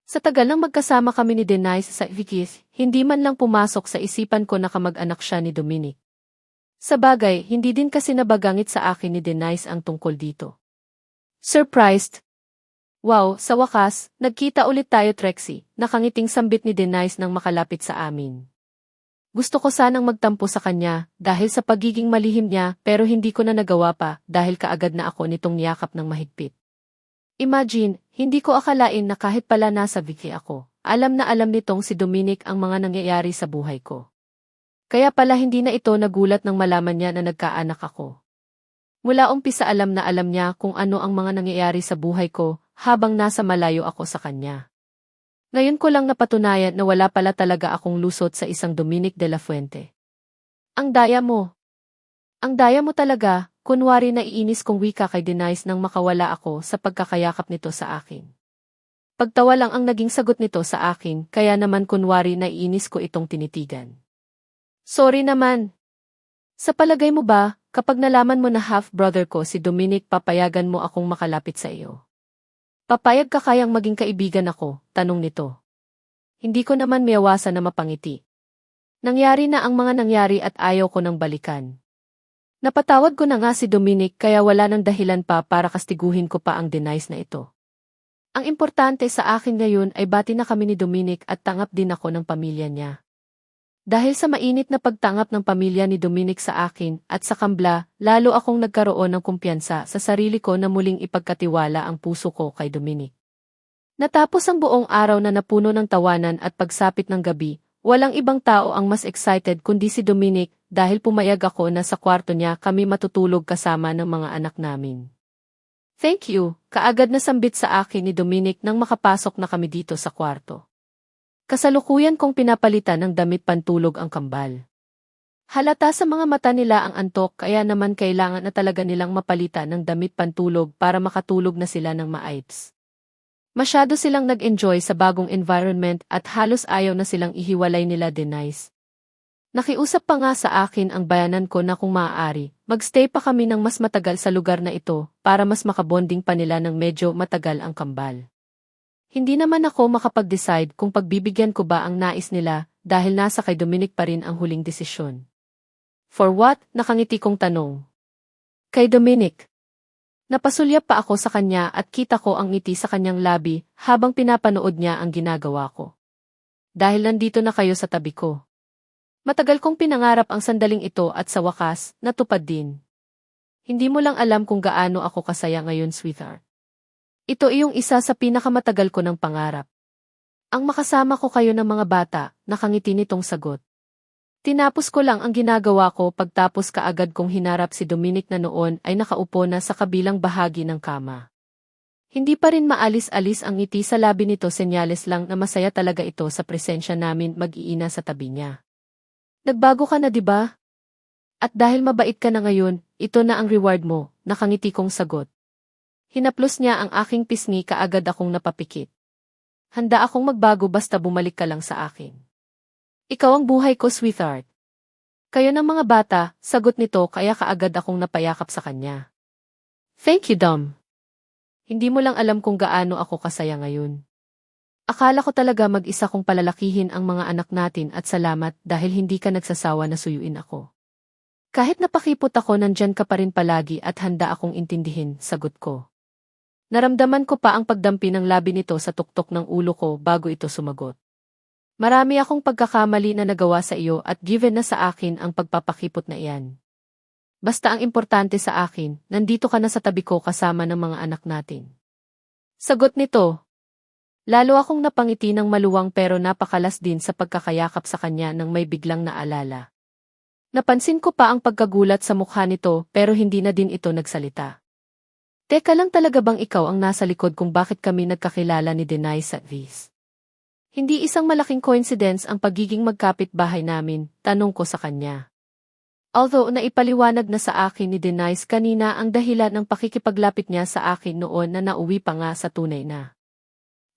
Sa tagal nang magkasama kami ni Denise sa Vikis, hindi man lang pumasok sa isipan ko na kamag-anak siya ni Dominic. Sa bagay, hindi din kasi nabagangit sa akin ni Denise ang tungkol dito. Surprised? Wow, sa wakas, nagkita ulit tayo Trixie, nakangiting sambit ni Denise nang makalapit sa amin. Gusto ko sanang magtampo sa kanya dahil sa pagiging malihim niya pero hindi ko na nagawa pa dahil kaagad na ako nitong niyakap ng mahigpit. Imagine, hindi ko akalain na kahit pala nasa Vicky ako, alam na alam nitong si Dominic ang mga nangyayari sa buhay ko. Kaya pala hindi na ito nagulat nang malaman niya na nagkaanak ako. Mula umpisa alam na alam niya kung ano ang mga nangyayari sa buhay ko habang nasa malayo ako sa kanya. Ngayon ko lang napatunayan na wala pala talaga akong lusot sa isang Dominic de la Fuente. Ang daya mo. Ang daya mo talaga. Kunwari na iinis kong wika kay Denise nang makawala ako sa pagkakayakap nito sa akin. Pagtawa lang ang naging sagot nito sa akin kaya naman kunwari na iinis ko itong tinitigan. Sorry naman. Sa palagay mo ba, kapag nalaman mo na half-brother ko si Dominic papayagan mo akong makalapit sa iyo? Papayag ka kayang maging kaibigan ako, tanong nito. Hindi ko naman miyawasan na mapangiti. Nangyari na ang mga nangyari at ayaw ko nang balikan. Napatawad ko na nga si Dominic kaya wala nang dahilan pa para kastiguhin ko pa ang Denise na ito. Ang importante sa akin ngayon ay bati na kami ni Dominic at tangap din ako ng pamilya niya. Dahil sa mainit na pagtangap ng pamilya ni Dominic sa akin at sa kambla, lalo akong nagkaroon ng kumpiyansa sa sarili ko na muling ipagkatiwala ang puso ko kay Dominic. Natapos ang buong araw na napuno ng tawanan at pagsapit ng gabi, walang ibang tao ang mas excited kundi si Dominic dahil pumayag ako na sa kwarto niya kami matutulog kasama ng mga anak namin. Thank you, kaagad na sambit sa akin ni Dominic nang makapasok na kami dito sa kwarto. Kasalukuyan kong pinapalitan ng damit pantulog ang kambal. Halata sa mga mata nila ang antok kaya naman kailangan na talaga nilang mapalitan ng damit pantulog para makatulog na sila ng maayos. Masyado silang nag-enjoy sa bagong environment at halos ayaw na silang ihiwalay nila Denise. Nakiusap pa nga sa akin ang bayanan ko na kung maaari, magstay pa kami ng mas matagal sa lugar na ito para mas makabonding pa nila ng medyo matagal ang kambal. Hindi naman ako makapag-decide kung pagbibigyan ko ba ang nais nila dahil nasa kay Dominic pa rin ang huling desisyon. For what? Nakangiti kong tanong. Kay Dominic. Napasulyap pa ako sa kanya at kita ko ang ngiti sa kanyang labi habang pinapanood niya ang ginagawa ko. Dahil nandito na kayo sa tabi ko. Matagal kong pinangarap ang sandaling ito at sa wakas, natupad din. Hindi mo lang alam kung gaano ako kasaya ngayon, sweetheart. Ito iyong isa sa pinakamatagal ko ng pangarap. Ang makasama ko kayo ng mga bata, nakangiti nitong sagot. Tinapos ko lang ang ginagawa ko pagtapos kaagad kong hinarap si Dominic na noon ay nakaupo na sa kabilang bahagi ng kama. Hindi pa rin maalis-alis ang ngiti sa labi nito, senyales lang na masaya talaga ito sa presensya namin mag-iina sa tabi niya. Nagbago ka na, di ba? At dahil mabait ka na ngayon, ito na ang reward mo, nakangiti kong sagot. Hinaplos niya ang aking pisngi, kaagad akong napapikit. Handa akong magbago basta bumalik ka lang sa akin. Ikaw ang buhay ko, sweetheart. Kayo ng mga bata, sagot nito, kaya kaagad akong napayakap sa kanya. Thank you, Dom. Hindi mo lang alam kung gaano ako kasaya ngayon. Akala ko talaga mag-isa kong palalakihin ang mga anak natin at salamat dahil hindi ka nagsasawa na suyuin ako. Kahit napakipot ako, nandyan ka pa rin palagi at handa akong intindihin, sagot ko. Naramdaman ko pa ang pagdampi ng labi nito sa tuktok ng ulo ko bago ito sumagot. Marami akong pagkakamali na nagawa sa iyo at given na sa akin ang pagpapakipot na iyan. Basta ang importante sa akin, nandito ka na sa tabi ko kasama ng mga anak natin. Sagot nito. Lalo akong napangiti ng maluwang pero napakalas din sa pagkakayakap sa kanya nang may biglang naalala. Napansin ko pa ang pagkagulat sa mukha nito pero hindi na din ito nagsalita. Teka lang, talaga bang ikaw ang nasa likod kung bakit kami nagkakilala ni Denise at Viz? Hindi isang malaking coincidence ang pagiging magkapit-bahay namin, tanong ko sa kanya. Although naipaliwanag na sa akin ni Denise kanina ang dahilan ng pakikipaglapit niya sa akin noon na nauwi pa nga sa tunay na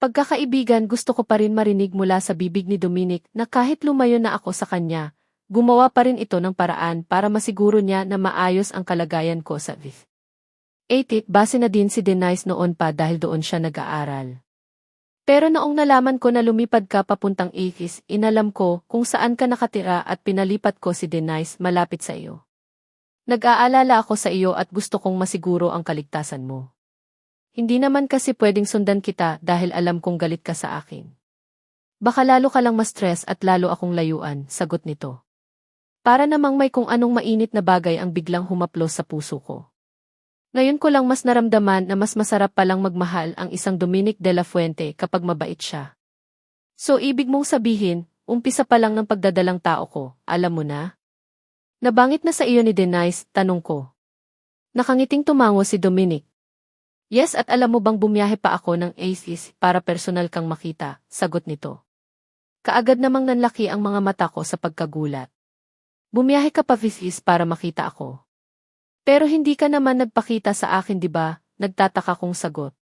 pagkakaibigan, gusto ko pa rin marinig mula sa bibig ni Dominic na kahit lumayo na ako sa kanya, gumawa pa rin ito ng paraan para masiguro niya na maayos ang kalagayan ko sa Viz. Base na din si Denise noon pa dahil doon siya nag-aaral. Pero noong nalaman ko na lumipad ka papuntang Ikis, inalam ko kung saan ka nakatira at pinalipat ko si Denise malapit sa iyo. Nag-aalala ako sa iyo at gusto kong masiguro ang kaligtasan mo. Hindi naman kasi pwedeng sundan kita dahil alam kong galit ka sa akin. Baka lalo ka lang ma-stress at lalo akong layuan, sagot nito. Para namang may kung anong mainit na bagay ang biglang humaplos sa puso ko. Ngayon ko lang mas naramdaman na mas masarap palang magmahal ang isang Dominic de la Fuente kapag mabait siya. So ibig mong sabihin, umpisa pa lang ng pagdadalang tao ko, alam mo na? Nabangit na sa iyo ni Denise, tanong ko. Nakangiting tumango si Dominic. Yes, at alam mo bang bumiyahe pa ako ng Aces para personal kang makita, sagot nito. Kaagad namang nanlaki ang mga mata ko sa pagkagulat. Bumiyahe ka pa Viz para makita ako. Pero hindi ka naman nagpakita sa akin, di ba? Nagtataka kong sagot.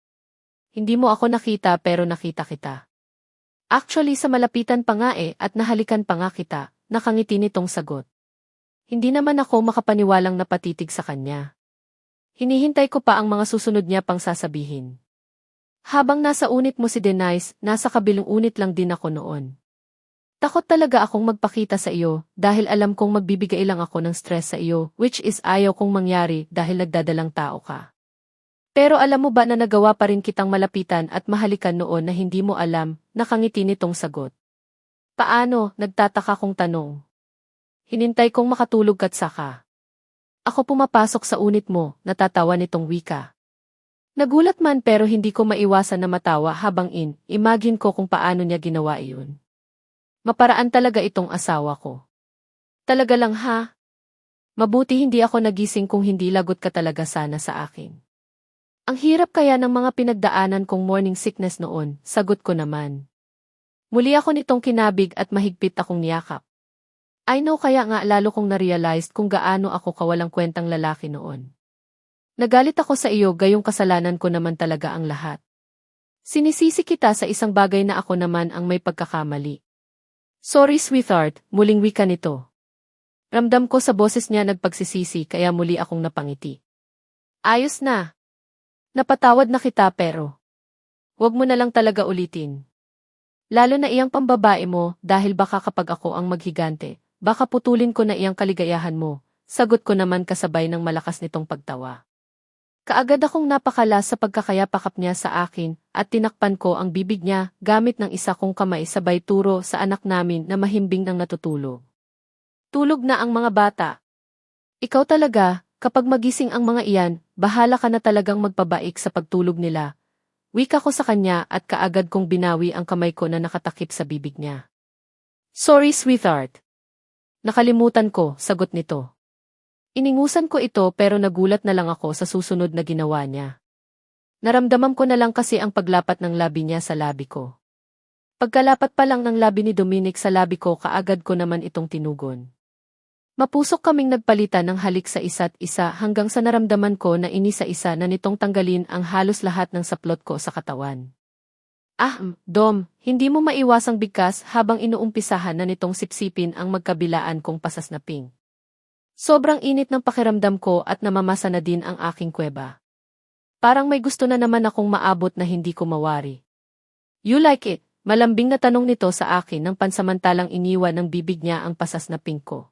Hindi mo ako nakita pero nakita kita. Actually sa malapitan pa nga at nahalikan pa nga kita, nakangiti nitong sagot. Hindi naman ako makapaniwalang napatitig sa kanya. Hinihintay ko pa ang mga susunod niya pang sasabihin. Habang nasa unit mo si Denise, nasa kabilang unit lang din ako noon. Takot talaga akong magpakita sa iyo dahil alam kong magbibigay lang ako ng stress sa iyo, which is ayaw kong mangyari dahil nagdadalang tao ka. Pero alam mo ba na nagawa pa rin kitang malapitan at mahalikan noon na hindi mo alam, nakangiti nitong sagot. Paano, nagtataka kong tanong. Hinintay kong makatulog kat saka. Ako pumapasok sa unit mo, natatawa nitong wika. Nagulat man pero hindi ko maiwasan na matawa habang imagine ko kung paano niya ginawa iyon. Maparaan talaga itong asawa ko. Talaga lang ha? Mabuti hindi ako nagising kung hindi lagot ka talaga sana sa akin. Ang hirap kaya ng mga pinagdaanan kong morning sickness noon, sagot ko naman. Muli ako nitong kinabig at mahigpit akong niyakap. I know, kaya nga lalo kong na-realize kung gaano ako kawalang kwentang lalaki noon. Nagalit ako sa iyo, gayong kasalanan ko naman talaga ang lahat. Sinisisi kita sa isang bagay na ako naman ang may pagkakamali. Sorry sweetheart, muling wika nito. Ramdam ko sa boses niya nagpagsisisi kaya muli akong napangiti. Ayos na. Napatawad na kita pero wag mo na lang talaga ulitin. Lalo na iyang pambabae mo dahil baka kapag ako ang maghigante, baka putulin ko na iyang kaligayahan mo, sagot ko naman kasabay ng malakas nitong pagtawa. Kaagad akong napakala sa pagkakayapakap niya sa akin at tinakpan ko ang bibig niya gamit ng isa kong kamay sabay turo sa anak namin na mahimbing nang natutulog. Tulog na ang mga bata. Ikaw talaga, kapag magising ang mga iyan, bahala ka na talagang magpabaik sa pagtulog nila. Wika ko sa kanya at kaagad kong binawi ang kamay ko na nakatakip sa bibig niya. Sorry, sweetheart. Nakalimutan ko, sagot nito. Iningusan ko ito pero nagulat na lang ako sa susunod na ginawa niya. Naramdaman ko na lang kasi ang paglapat ng labi niya sa labi ko. Pagkalapat pa lang ng labi ni Dominic sa labi ko, kaagad ko naman itong tinugon. Mapusok kaming nagpalitan ng halik sa isa't isa hanggang sa naramdaman ko na inisa-isa na nitong tanggalin ang halos lahat ng saplot ko sa katawan. Dom, hindi mo maiwasang bigkas habang inuumpisahan na nitong sipsipin ang magkabilaan kong pasas na ping. Sobrang init ng pakiramdam ko at namamasa na din ang aking kuweba. Parang may gusto na naman akong maabot na hindi ko mawari. You like it? Malambing na tanong nito sa akin nang pansamantalang iniwan ng bibig niya ang pasas na ping ko.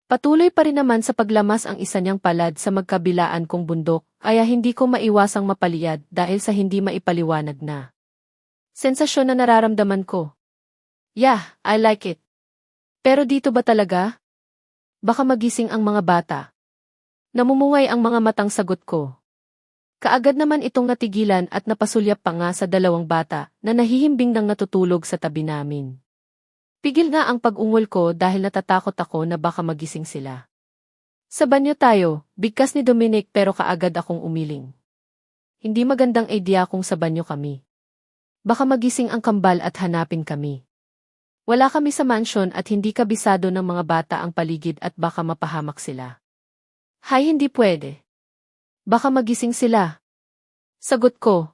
Patuloy pa rin naman sa paglamas ang isa niyang palad sa magkabilaan kong bundok, kaya hindi ko maiwasang mapaliyad dahil sa hindi maipaliwanag na sensasyon na nararamdaman ko. Yeah, I like it. Pero dito ba talaga? Baka magising ang mga bata. Namumungay ang mga matang sagot ko. Kaagad naman itong natigilan at napasulyap pa nga sa dalawang bata na nahihimbing nang natutulog sa tabi namin. Pigil nga ang pag-ungol ko dahil natatakot ako na baka magising sila. Sa banyo tayo, bigkas ni Dominic pero kaagad akong umiling. Hindi magandang idea kung sa banyo kami. Baka magising ang kambal at hanapin kami. Wala kami sa mansyon at hindi kabisado ng mga bata ang paligid at baka mapahamak sila. Hay, hindi pwede. Baka magising sila. Sagot ko.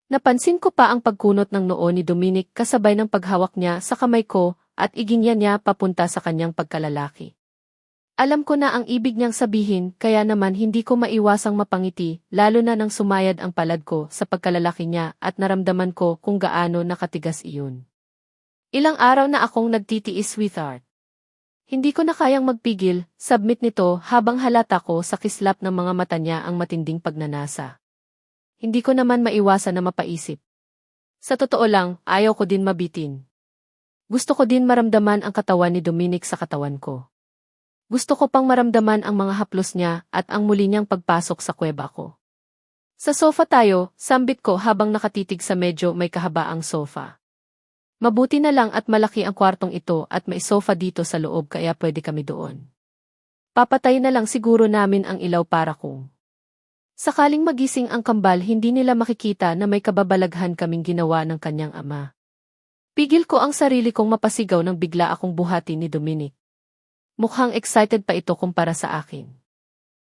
Napansin ko pa ang pagkunot ng noo ni Dominic kasabay ng paghawak niya sa kamay ko at iginya niya papunta sa kanyang pagkalalaki. Alam ko na ang ibig niyang sabihin kaya naman hindi ko maiwasang mapangiti lalo na nang sumayad ang palad ko sa pagkalalaki niya at naramdaman ko kung gaano nakatigas iyon. Ilang araw na akong nagtitiis, sweetheart. Hindi ko na kayang magpigil, submit nito habang halata ko sa kislap ng mga mata niya ang matinding pagnanasa. Hindi ko naman maiwasan na mapaisip. Sa totoo lang, ayaw ko din mabitin. Gusto ko din maramdaman ang katawan ni Dominic sa katawan ko. Gusto ko pang maramdaman ang mga haplos niya at ang muli niyang pagpasok sa kuweba ko. Sa sofa tayo, sambit ko habang nakatitig sa medyo may kahabaang sofa. Mabuti na lang at malaki ang kwartong ito at may sofa dito sa loob kaya pwede kami doon. Papatay na lang siguro namin ang ilaw para kung sakaling magising ang kambal hindi nila makikita na may kababalaghan kaming ginawa ng kanyang ama. Pigil ko ang sarili kong mapasigaw nang bigla akong buhatin ni Dominic. Mukhang excited pa ito kumpara sa akin.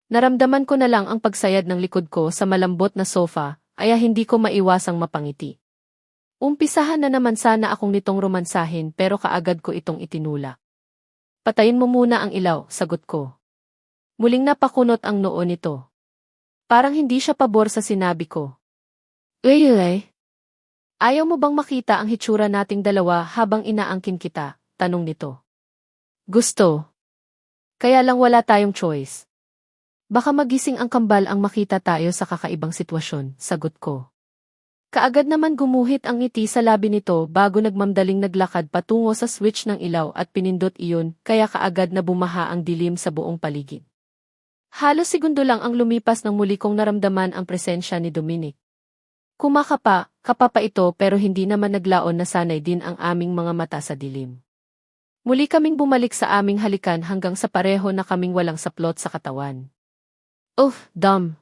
Naramdaman ko na lang ang pagsayad ng likod ko sa malambot na sofa, kaya hindi ko maiwasang mapangiti. Umpisahan na naman sana akong nitong romansahin pero kaagad ko itong itinulak. Patayin mo muna ang ilaw, sagot ko. Muling napakunot ang noo nito. Parang hindi siya pabor sa sinabi ko. Really? Ayaw mo bang makita ang hitsura nating dalawa habang inaangkin kita? Tanong nito. Gusto. Kaya lang wala tayong choice. Baka magising ang kambal ang makita tayo sa kakaibang sitwasyon, sagot ko. Kaagad naman gumuhit ang ngiti sa labi nito bago nagmamdaling naglakad patungo sa switch ng ilaw at pinindot iyon kaya kaagad na bumaha ang dilim sa buong paligid. Halos segundo lang ang lumipas nang muli kong naramdaman ang presensya ni Dominic. Kumakapa pa ito pero hindi naman naglaon na sanay din ang aming mga mata sa dilim. Muli kaming bumalik sa aming halikan hanggang sa pareho na kaming walang saplot sa katawan. Dom.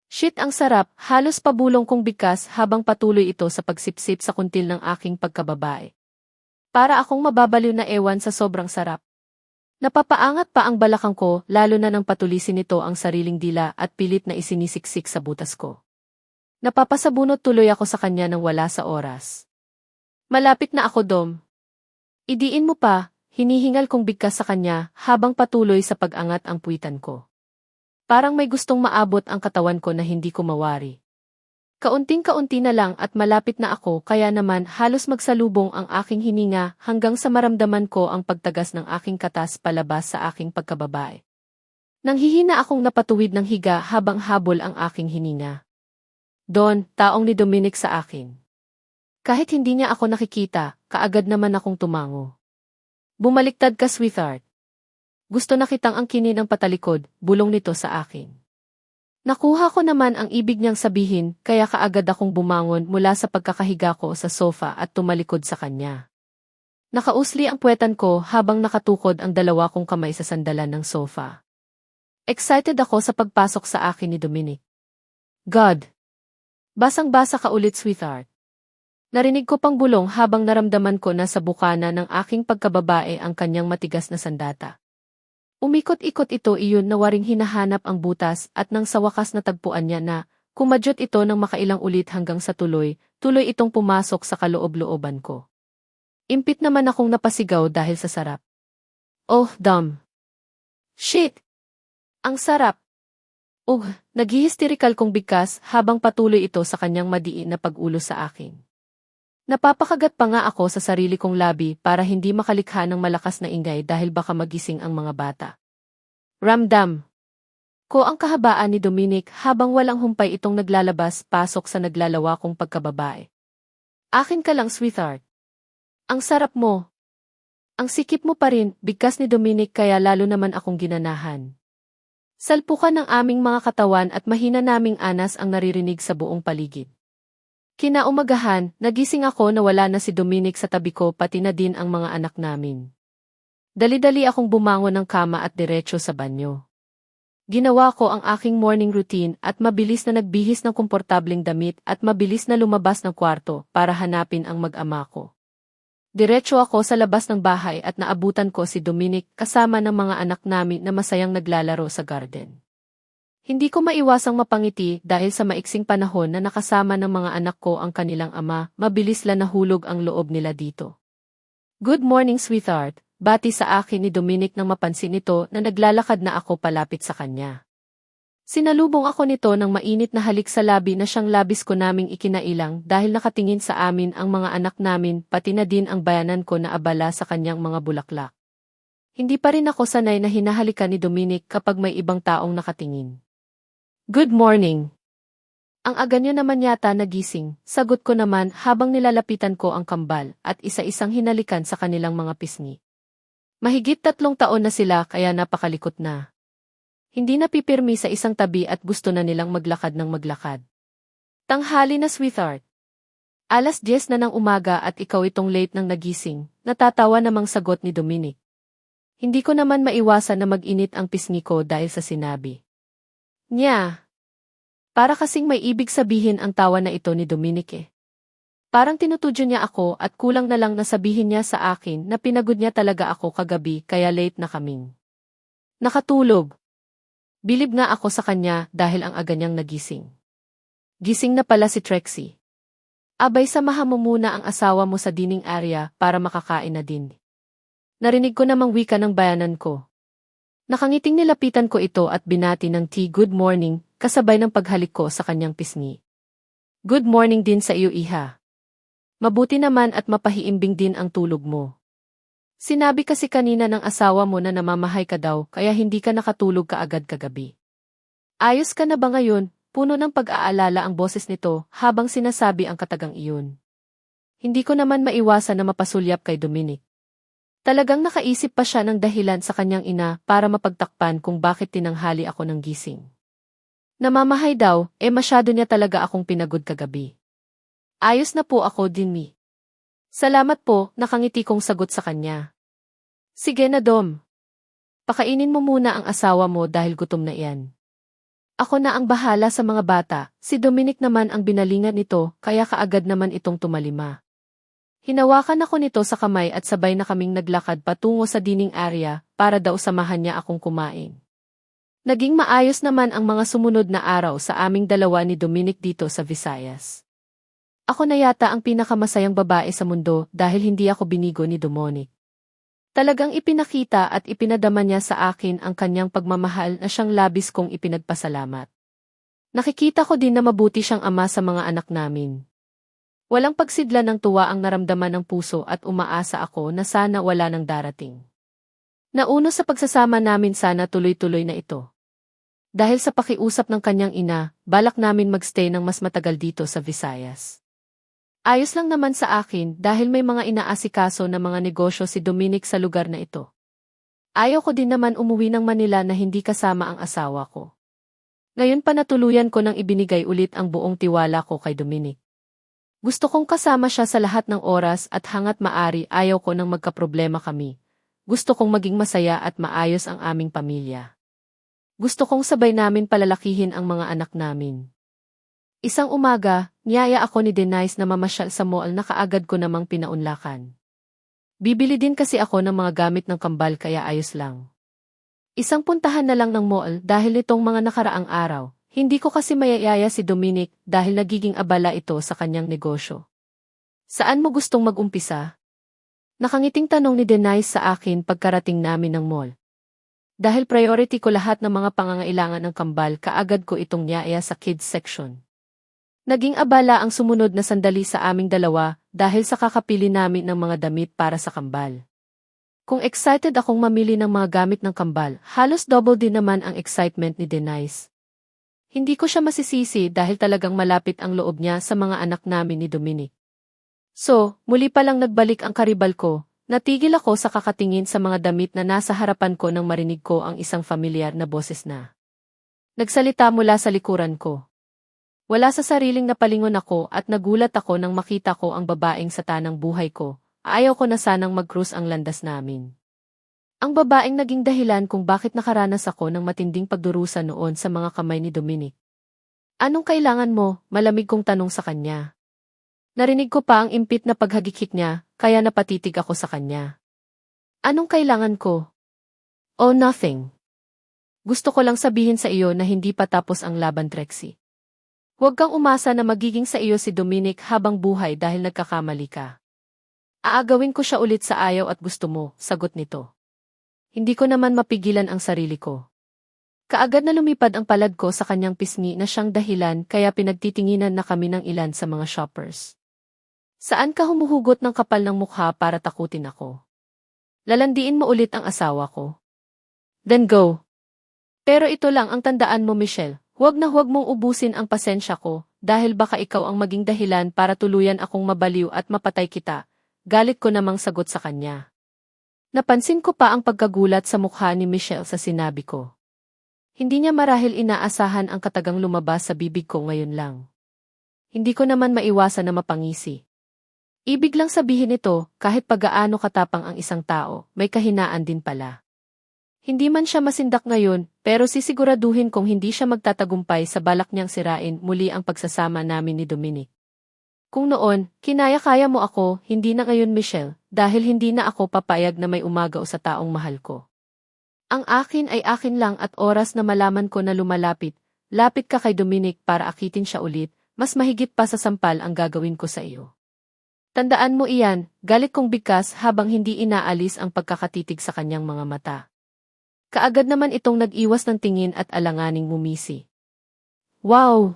Shit, ang sarap, halos pabulong kong bigkas habang patuloy ito sa pagsipsip sa kuntil ng aking pagkababae. Para akong mababaliw na ewan sa sobrang sarap. Napapaangat pa ang balakang ko lalo na nang patulisin nito ang sariling dila at pilit na isinisiksik sa butas ko. Napapasabunot tuloy ako sa kanya nang wala sa oras. Malapit na ako, Dom. Idiin mo pa, hinihingal kong bigkas sa kanya habang patuloy sa pag-angat ang puwitan ko. Parang may gustong maabot ang katawan ko na hindi ko mawari. Kaunting-kaunti na lang at malapit na ako kaya naman halos magsalubong ang aking hininga hanggang sa maramdaman ko ang pagtagas ng aking katas palabas sa aking pagkababae. Nanghihina akong napatuwid ng higa habang habol ang aking hininga. Don, taong ni Dominic sa akin. Kahit hindi niya ako nakikita, kaagad naman akong tumango. Bumaliktad ka, sweetheart. Gusto na kitang angkinin ang patalikod, bulong nito sa akin. Nakuha ko naman ang ibig niyang sabihin, kaya kaagad akong bumangon mula sa pagkakahiga ko sa sofa at tumalikod sa kanya. Nakausli ang puwetan ko habang nakatukod ang dalawa kong kamay sa sandalan ng sofa. Excited ako sa pagpasok sa akin ni Dominic. God! Basang-basa ka ulit, sweetheart. Narinig ko pang bulong habang naramdaman ko na sa bukana ng aking pagkababae ang kanyang matigas na sandata. Umikot-ikot ito iyon na waring hinahanap ang butas at nang sa wakas natagpuan niya na, kumadyot ito ng makailang ulit hanggang sa tuloy itong pumasok sa kaloob-looban ko. Impit naman akong napasigaw dahil sa sarap. Oh, damn. Shit! Ang sarap! Naghihisterikal kong bigkas habang patuloy ito sa kanyang madiin na pag-ulo sa akin. Napapakagat pa nga ako sa sarili kong labi para hindi makalikha ng malakas na ingay dahil baka magising ang mga bata. Ramdam ko ang kahabaan ni Dominic habang walang humpay itong naglalabas-pasok sa naglalawa kong pagkababae. Akin ka lang, sweetheart. Ang sarap mo. Ang sikip mo pa rin, bigkas ni Dominic kaya lalo naman akong ginanahan. Salpukan ng aming mga katawan at mahina naming anas ang naririnig sa buong paligid. Kinaumagahan, nagising ako na wala na si Dominic sa tabi ko pati na din ang mga anak namin. Dali-dali akong bumangon ng kama at diretso sa banyo. Ginawa ko ang aking morning routine at mabilis na nagbihis ng komportableng damit at mabilis na lumabas ng kwarto para hanapin ang mag-ama ko. Diretso ako sa labas ng bahay at naabutan ko si Dominic kasama ng mga anak namin na masayang naglalaro sa garden. Hindi ko maiwasang mapangiti dahil sa maiksing panahon na nakasama ng mga anak ko ang kanilang ama, mabilis lang nahulog ang loob nila dito. Good morning, sweetheart, bati sa akin ni Dominic nang mapansin nito na naglalakad na ako palapit sa kanya. Sinalubong ako nito ng mainit na halik sa labi na siyang labis ko naming ikinailang dahil nakatingin sa amin ang mga anak namin pati na din ang bayanan ko na abala sa kanyang mga bulaklak. Hindi pa rin ako sanay na hinahalikan ni Dominic kapag may ibang taong nakatingin. Good morning. Ang aga niyo naman yata nagising, sagot ko naman habang nilalapitan ko ang kambal at isa-isang hinalikan sa kanilang mga pisngi. Mahigit 3 taon na sila kaya napakalikot na. Hindi napipirmi sa isang tabi at gusto na nilang maglakad ng maglakad. Tanghali na, sweetheart. 10:00 na ng umaga at ikaw itong late nang nagising, natatawa namang sagot ni Dominic. Hindi ko naman maiwasan na mag-init ang pisngi ko dahil sa sinabi niya. Para kasing may ibig sabihin ang tawa na ito ni Dominic eh. Parang tinutudyo niya ako at kulang na lang na sabihin niya sa akin na pinagod niya talaga ako kagabi kaya late na kaming nakatulog. Bilib nga ako sa kanya dahil ang aga niyang nagising. Gising na pala si Trixie. Abay, samahan mo muna ang asawa mo sa dining area para makakain na din. Narinig ko namang wika ng bayanan ko. Nakangiting nilapitan ko ito at binati ng good morning, kasabay ng paghalik ko sa kanyang pisngi. Good morning din sa iyo, iha. Mabuti naman at mapahiimbing din ang tulog mo. Sinabi kasi kanina ng asawa mo na namamahay ka daw kaya hindi ka nakatulog kaagad kagabi. Ayos ka na ba ngayon? Puno ng pag-aalala ang boses nito habang sinasabi ang katagang iyon. Hindi ko naman maiwasan na mapasulyap kay Dominic. Talagang nakaisip pa siya ng dahilan sa kanyang ina para mapagtakpan kung bakit tinanghali ako ng gising. Namamahay daw, masyado niya talaga akong pinagod kagabi. Ayos na po ako din, mi. Salamat po, nakangiti kong sagot sa kanya. Sige na, Dom. Pakainin mo muna ang asawa mo dahil gutom na iyan. Ako na ang bahala sa mga bata, si Dominic naman ang binalingan nito kaya kaagad naman itong tumalima. Hinawakan ako nito sa kamay at sabay na kaming naglakad patungo sa dining area para daw samahan niya akong kumain. Naging maayos naman ang mga sumunod na araw sa aming dalawa ni Dominic dito sa Visayas. Ako na yata ang pinakamasayang babae sa mundo dahil hindi ako binigo ni Dominic. Talagang ipinakita at ipinadama niya sa akin ang kanyang pagmamahal na siyang labis kong ipinagpasalamat. Nakikita ko din na mabuti siyang ama sa mga anak namin. Walang pagsidla ng tuwa ang naramdaman ng puso at umaasa ako na sana wala nang darating. Nauno sa pagsasama namin sana tuloy-tuloy na ito. Dahil sa pakiusap ng kanyang ina, balak namin magstay ng mas matagal dito sa Visayas. Ayos lang naman sa akin dahil may mga inaasikaso na mga negosyo si Dominic sa lugar na ito. Ayaw ko din naman umuwi ng Manila na hindi kasama ang asawa ko. Ngayon pa natuluyan ko nang ibinigay ulit ang buong tiwala ko kay Dominic. Gusto kong kasama siya sa lahat ng oras at hangat maari ayaw ko nang magkaproblema kami. Gusto kong maging masaya at maayos ang aming pamilya. Gusto kong sabay namin palalakihin ang mga anak namin. Isang umaga, niyaya ako ni Denise na mamasyal sa mall na kaagad ko namang pinaunlakan. Bibili din kasi ako ng mga gamit ng kambal kaya ayos lang. Isang puntahan na lang ng mall dahil nitong mga nakaraang araw. Hindi ko kasi mayayaya si Dominic dahil nagiging abala ito sa kanyang negosyo. Saan mo gustong mag-umpisa? Nakangiting tanong ni Denise sa akin pagkarating namin ng mall. Dahil priority ko lahat ng mga pangangailangan ng kambal, kaagad ko itong niyaya sa kids section. Naging abala ang sumunod na sandali sa aming dalawa dahil sa kakapili namin ng mga damit para sa kambal. Kung excited akong mamili ng mga gamit ng kambal, halos double din naman ang excitement ni Denise. Hindi ko siya masisisi dahil talagang malapit ang loob niya sa mga anak namin ni Dominic. So, muli pa lang nagbalik ang karibal ko, natigil ako sa kakatingin sa mga damit na nasa harapan ko nang marinig ko ang isang familiar na boses na nagsalita mula sa likuran ko. Wala sa sariling napalingon ako at nagulat ako nang makita ko ang babaeng sa tanang buhay ko. Ayaw ko na sanang mag-cruise ang landas namin. Ang babaeng naging dahilan kung bakit nakaranas ako ng matinding pagdurusa noon sa mga kamay ni Dominic. Anong kailangan mo? Malamig kong tanong sa kanya. Narinig ko pa ang impit na paghagikik niya, kaya napatitig ako sa kanya. Anong kailangan ko? Oh, nothing. Gusto ko lang sabihin sa iyo na hindi pa tapos ang laban, Trixie. Huwag kang umasa na magiging sa iyo si Dominic habang buhay dahil nagkakamali ka. Aagawin ko siya ulit sa ayaw at gusto mo, sagot nito. Hindi ko naman mapigilan ang sarili ko. Kaagad na lumipad ang palad ko sa kanyang pisngi na siyang dahilan kaya pinagtitinginan na kami ng ilan sa mga shoppers. Saan ka humuhugot ng kapal ng mukha para takutin ako? Lalandiin mo ulit ang asawa ko. Then go. Pero ito lang ang tandaan mo, Michelle, huwag na huwag mong ubusin ang pasensya ko dahil baka ikaw ang maging dahilan para tuluyan akong mabaliw at mapatay kita. Galit ko namang sagot sa kanya. Napansin ko pa ang pagkagulat sa mukha ni Michelle sa sinabi ko. Hindi niya marahil inaasahan ang katagang lumabas sa bibig ko ngayon lang. Hindi ko naman maiwasan na mapangisi. Ibig lang sabihin ito, kahit pagaano katapang ang isang tao, may kahinaan din pala. Hindi man siya masindak ngayon, pero sisiguraduhin kong hindi siya magtatagumpay sa balak niyang sirain muli ang pagsasama namin ni Dominic. Kung noon, kinaya-kaya mo ako, hindi na ngayon, Michelle, dahil hindi na ako papayag na may umagaw sa taong mahal ko. Ang akin ay akin lang at oras na malaman ko na lumalapit, lapit ka kay Dominic para akitin siya ulit, mas mahigit pa sa sampal ang gagawin ko sa iyo. Tandaan mo iyan, galit kong bigkas habang hindi inaalis ang pagkakatitig sa kanyang mga mata. Kaagad naman itong nag-iwas ng tingin at alanganing mumisi. Wow!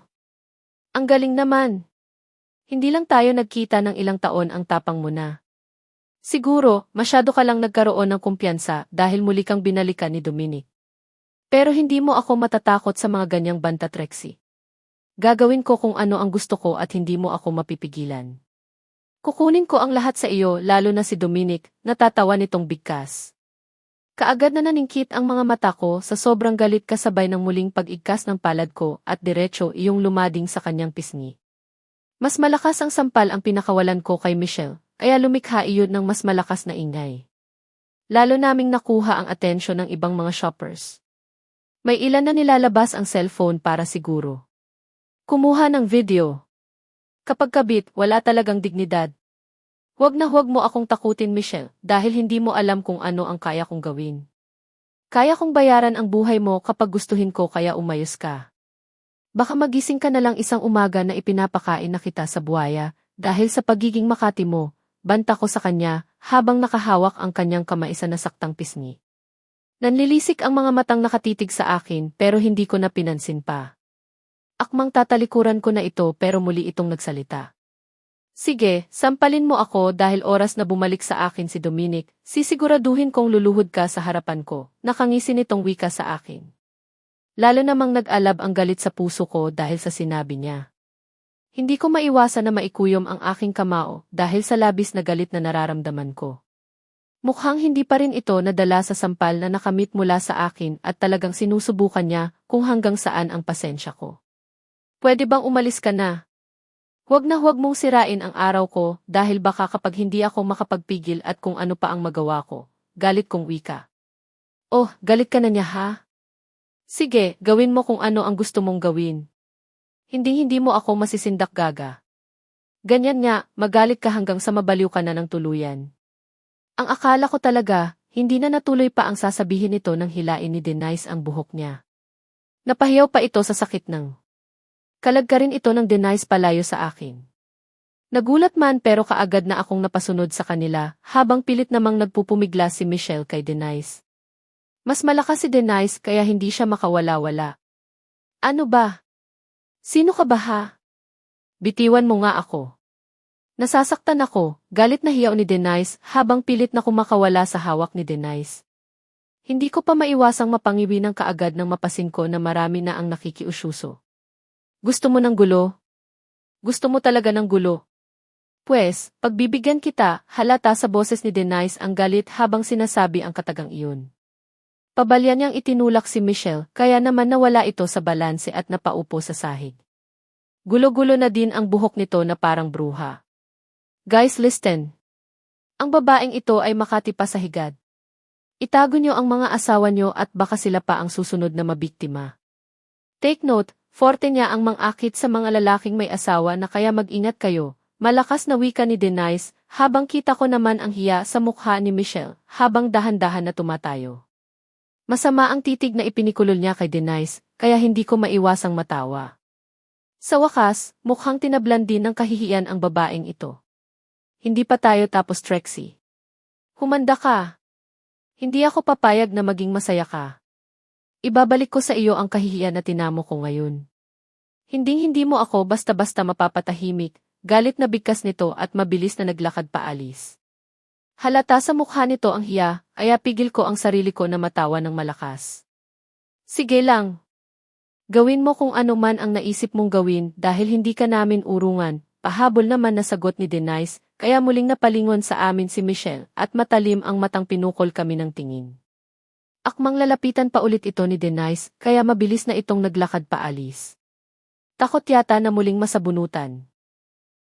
Ang galing naman! Hindi lang tayo nagkita ng ilang taon ang tapang mo na. Siguro, masyado ka lang nagkaroon ng kumpiyansa dahil muli kang binalikan ni Dominic. Pero hindi mo ako matatakot sa mga ganyang banta, Trixie. Gagawin ko kung ano ang gusto ko at hindi mo ako mapipigilan. Kukunin ko ang lahat sa iyo lalo na si Dominic, natatawa nitong bigkas. Kaagad na naningkit ang mga mata ko sa sobrang galit kasabay ng muling pag-igkas ng palad ko at diretso iyong lumading sa kanyang pisngi. Mas malakas ang sampal ang pinakawalan ko kay Michelle, kaya lumikha iyon ng mas malakas na ingay. Lalo naming nakuha ang atensyon ng ibang mga shoppers. May ilan na nilalabas ang cellphone para siguro kumuha ng video. Kapag kabit, wala talagang dignidad. Huwag na huwag mo akong takutin, Michelle, dahil hindi mo alam kung ano ang kaya kong gawin. Kaya kong bayaran ang buhay mo kapag gustuhin ko kaya umayos ka. Baka magising ka na lang isang umaga na ipinapakain na kita sa buwaya dahil sa pagiging makati mo, banta ko sa kanya habang nakahawak ang kanyang kamay sa nasaktang pisngi. Nanlilisik ang mga matang nakatitig sa akin pero hindi ko na pinansin pa. Akmang tatalikuran ko na ito pero muli itong nagsalita. Sige, sampalin mo ako dahil oras na bumalik sa akin si Dominic, sisiguraduhin kong luluhod ka sa harapan ko, nakangisi nitong wika sa akin. Lalo namang nag-alab ang galit sa puso ko dahil sa sinabi niya. Hindi ko maiwasan na maikuyom ang aking kamao dahil sa labis na galit na nararamdaman ko. Mukhang hindi pa rin ito nadala sa sampal na nakamit mula sa akin at talagang sinusubukan niya kung hanggang saan ang pasensya ko. Pwede bang umalis ka na? Huwag na huwag mong sirain ang araw ko dahil baka kapag hindi ako makapagpigil at kung ano pa ang magawa ko, galit kong wika. Oh, galit ka na niya ha? Sige, gawin mo kung ano ang gusto mong gawin. Hindi mo ako masisindak gaga. Ganyan nga, magalit ka hanggang sa mabaliw ka na ng tuluyan. Ang akala ko talaga, hindi na natuloy pa ang sasabihin nito nang hilain ni Denise ang buhok niya. Napahiyaw pa ito sa sakit ng kalagkarin ito ng Denise palayo sa akin. Nagulat man pero kaagad na akong napasunod sa kanila habang pilit namang nagpupumigla si Michelle kay Denise. Mas malakas si Denise kaya hindi siya makawala-wala. Ano ba? Sino ka ba ha? Bitiwan mo nga ako. Nasasaktan ako, galit na hiyaw ni Denise habang pilit na kumakawala sa hawak ni Denise. Hindi ko pa maiwasang mapangiwi ng kaagad nang mapasin ko na marami na ang nakikiusyuso. Gusto mo ng gulo? Gusto mo talaga ng gulo? Pwes, pagbibigyan kita, halata sa boses ni Denise ang galit habang sinasabi ang katagang iyon. Pabalya niyang itinulak si Michelle kaya naman nawala ito sa balanse at napaupo sa sahig. Gulo-gulo na din ang buhok nito na parang bruha. Guys, listen. Ang babaeng ito ay makati pa sa higad. Itago niyo ang mga asawa niyo at baka sila pa ang susunod na mabiktima. Take note, forte niya ang mang-akit sa mga lalaking may asawa na kaya mag-ingat kayo, malakas na wika ni Denise, habang kita ko naman ang hiya sa mukha ni Michelle, habang dahan-dahan na tumatayo. Masama ang titig na ipinikulol niya kay Denise, kaya hindi ko maiwasang matawa. Sa wakas, mukhang tinablan din ng kahihiyan ang babaeng ito. Hindi pa tayo tapos, Trixie. Humanda ka. Hindi ako papayag na maging masaya ka. Ibabalik ko sa iyo ang kahihiyan na tinamo ko ngayon. Hindi mo ako basta-basta mapapatahimik, galit na bigkas nito at mabilis na naglakad paalis. Halata sa mukha nito ang hiya, kaya pigil ko ang sarili ko na matawa ng malakas. Sige lang. Gawin mo kung ano man ang naisip mong gawin dahil hindi ka namin urungan. Pahabol naman na sagot ni Denise, kaya muling napalingon sa amin si Michelle at matalim ang matang pinukol kami ng tingin. Akmang lalapitan pa ulit ito ni Denise, kaya mabilis na itong naglakad paalis. Takot yata na muling masabunutan.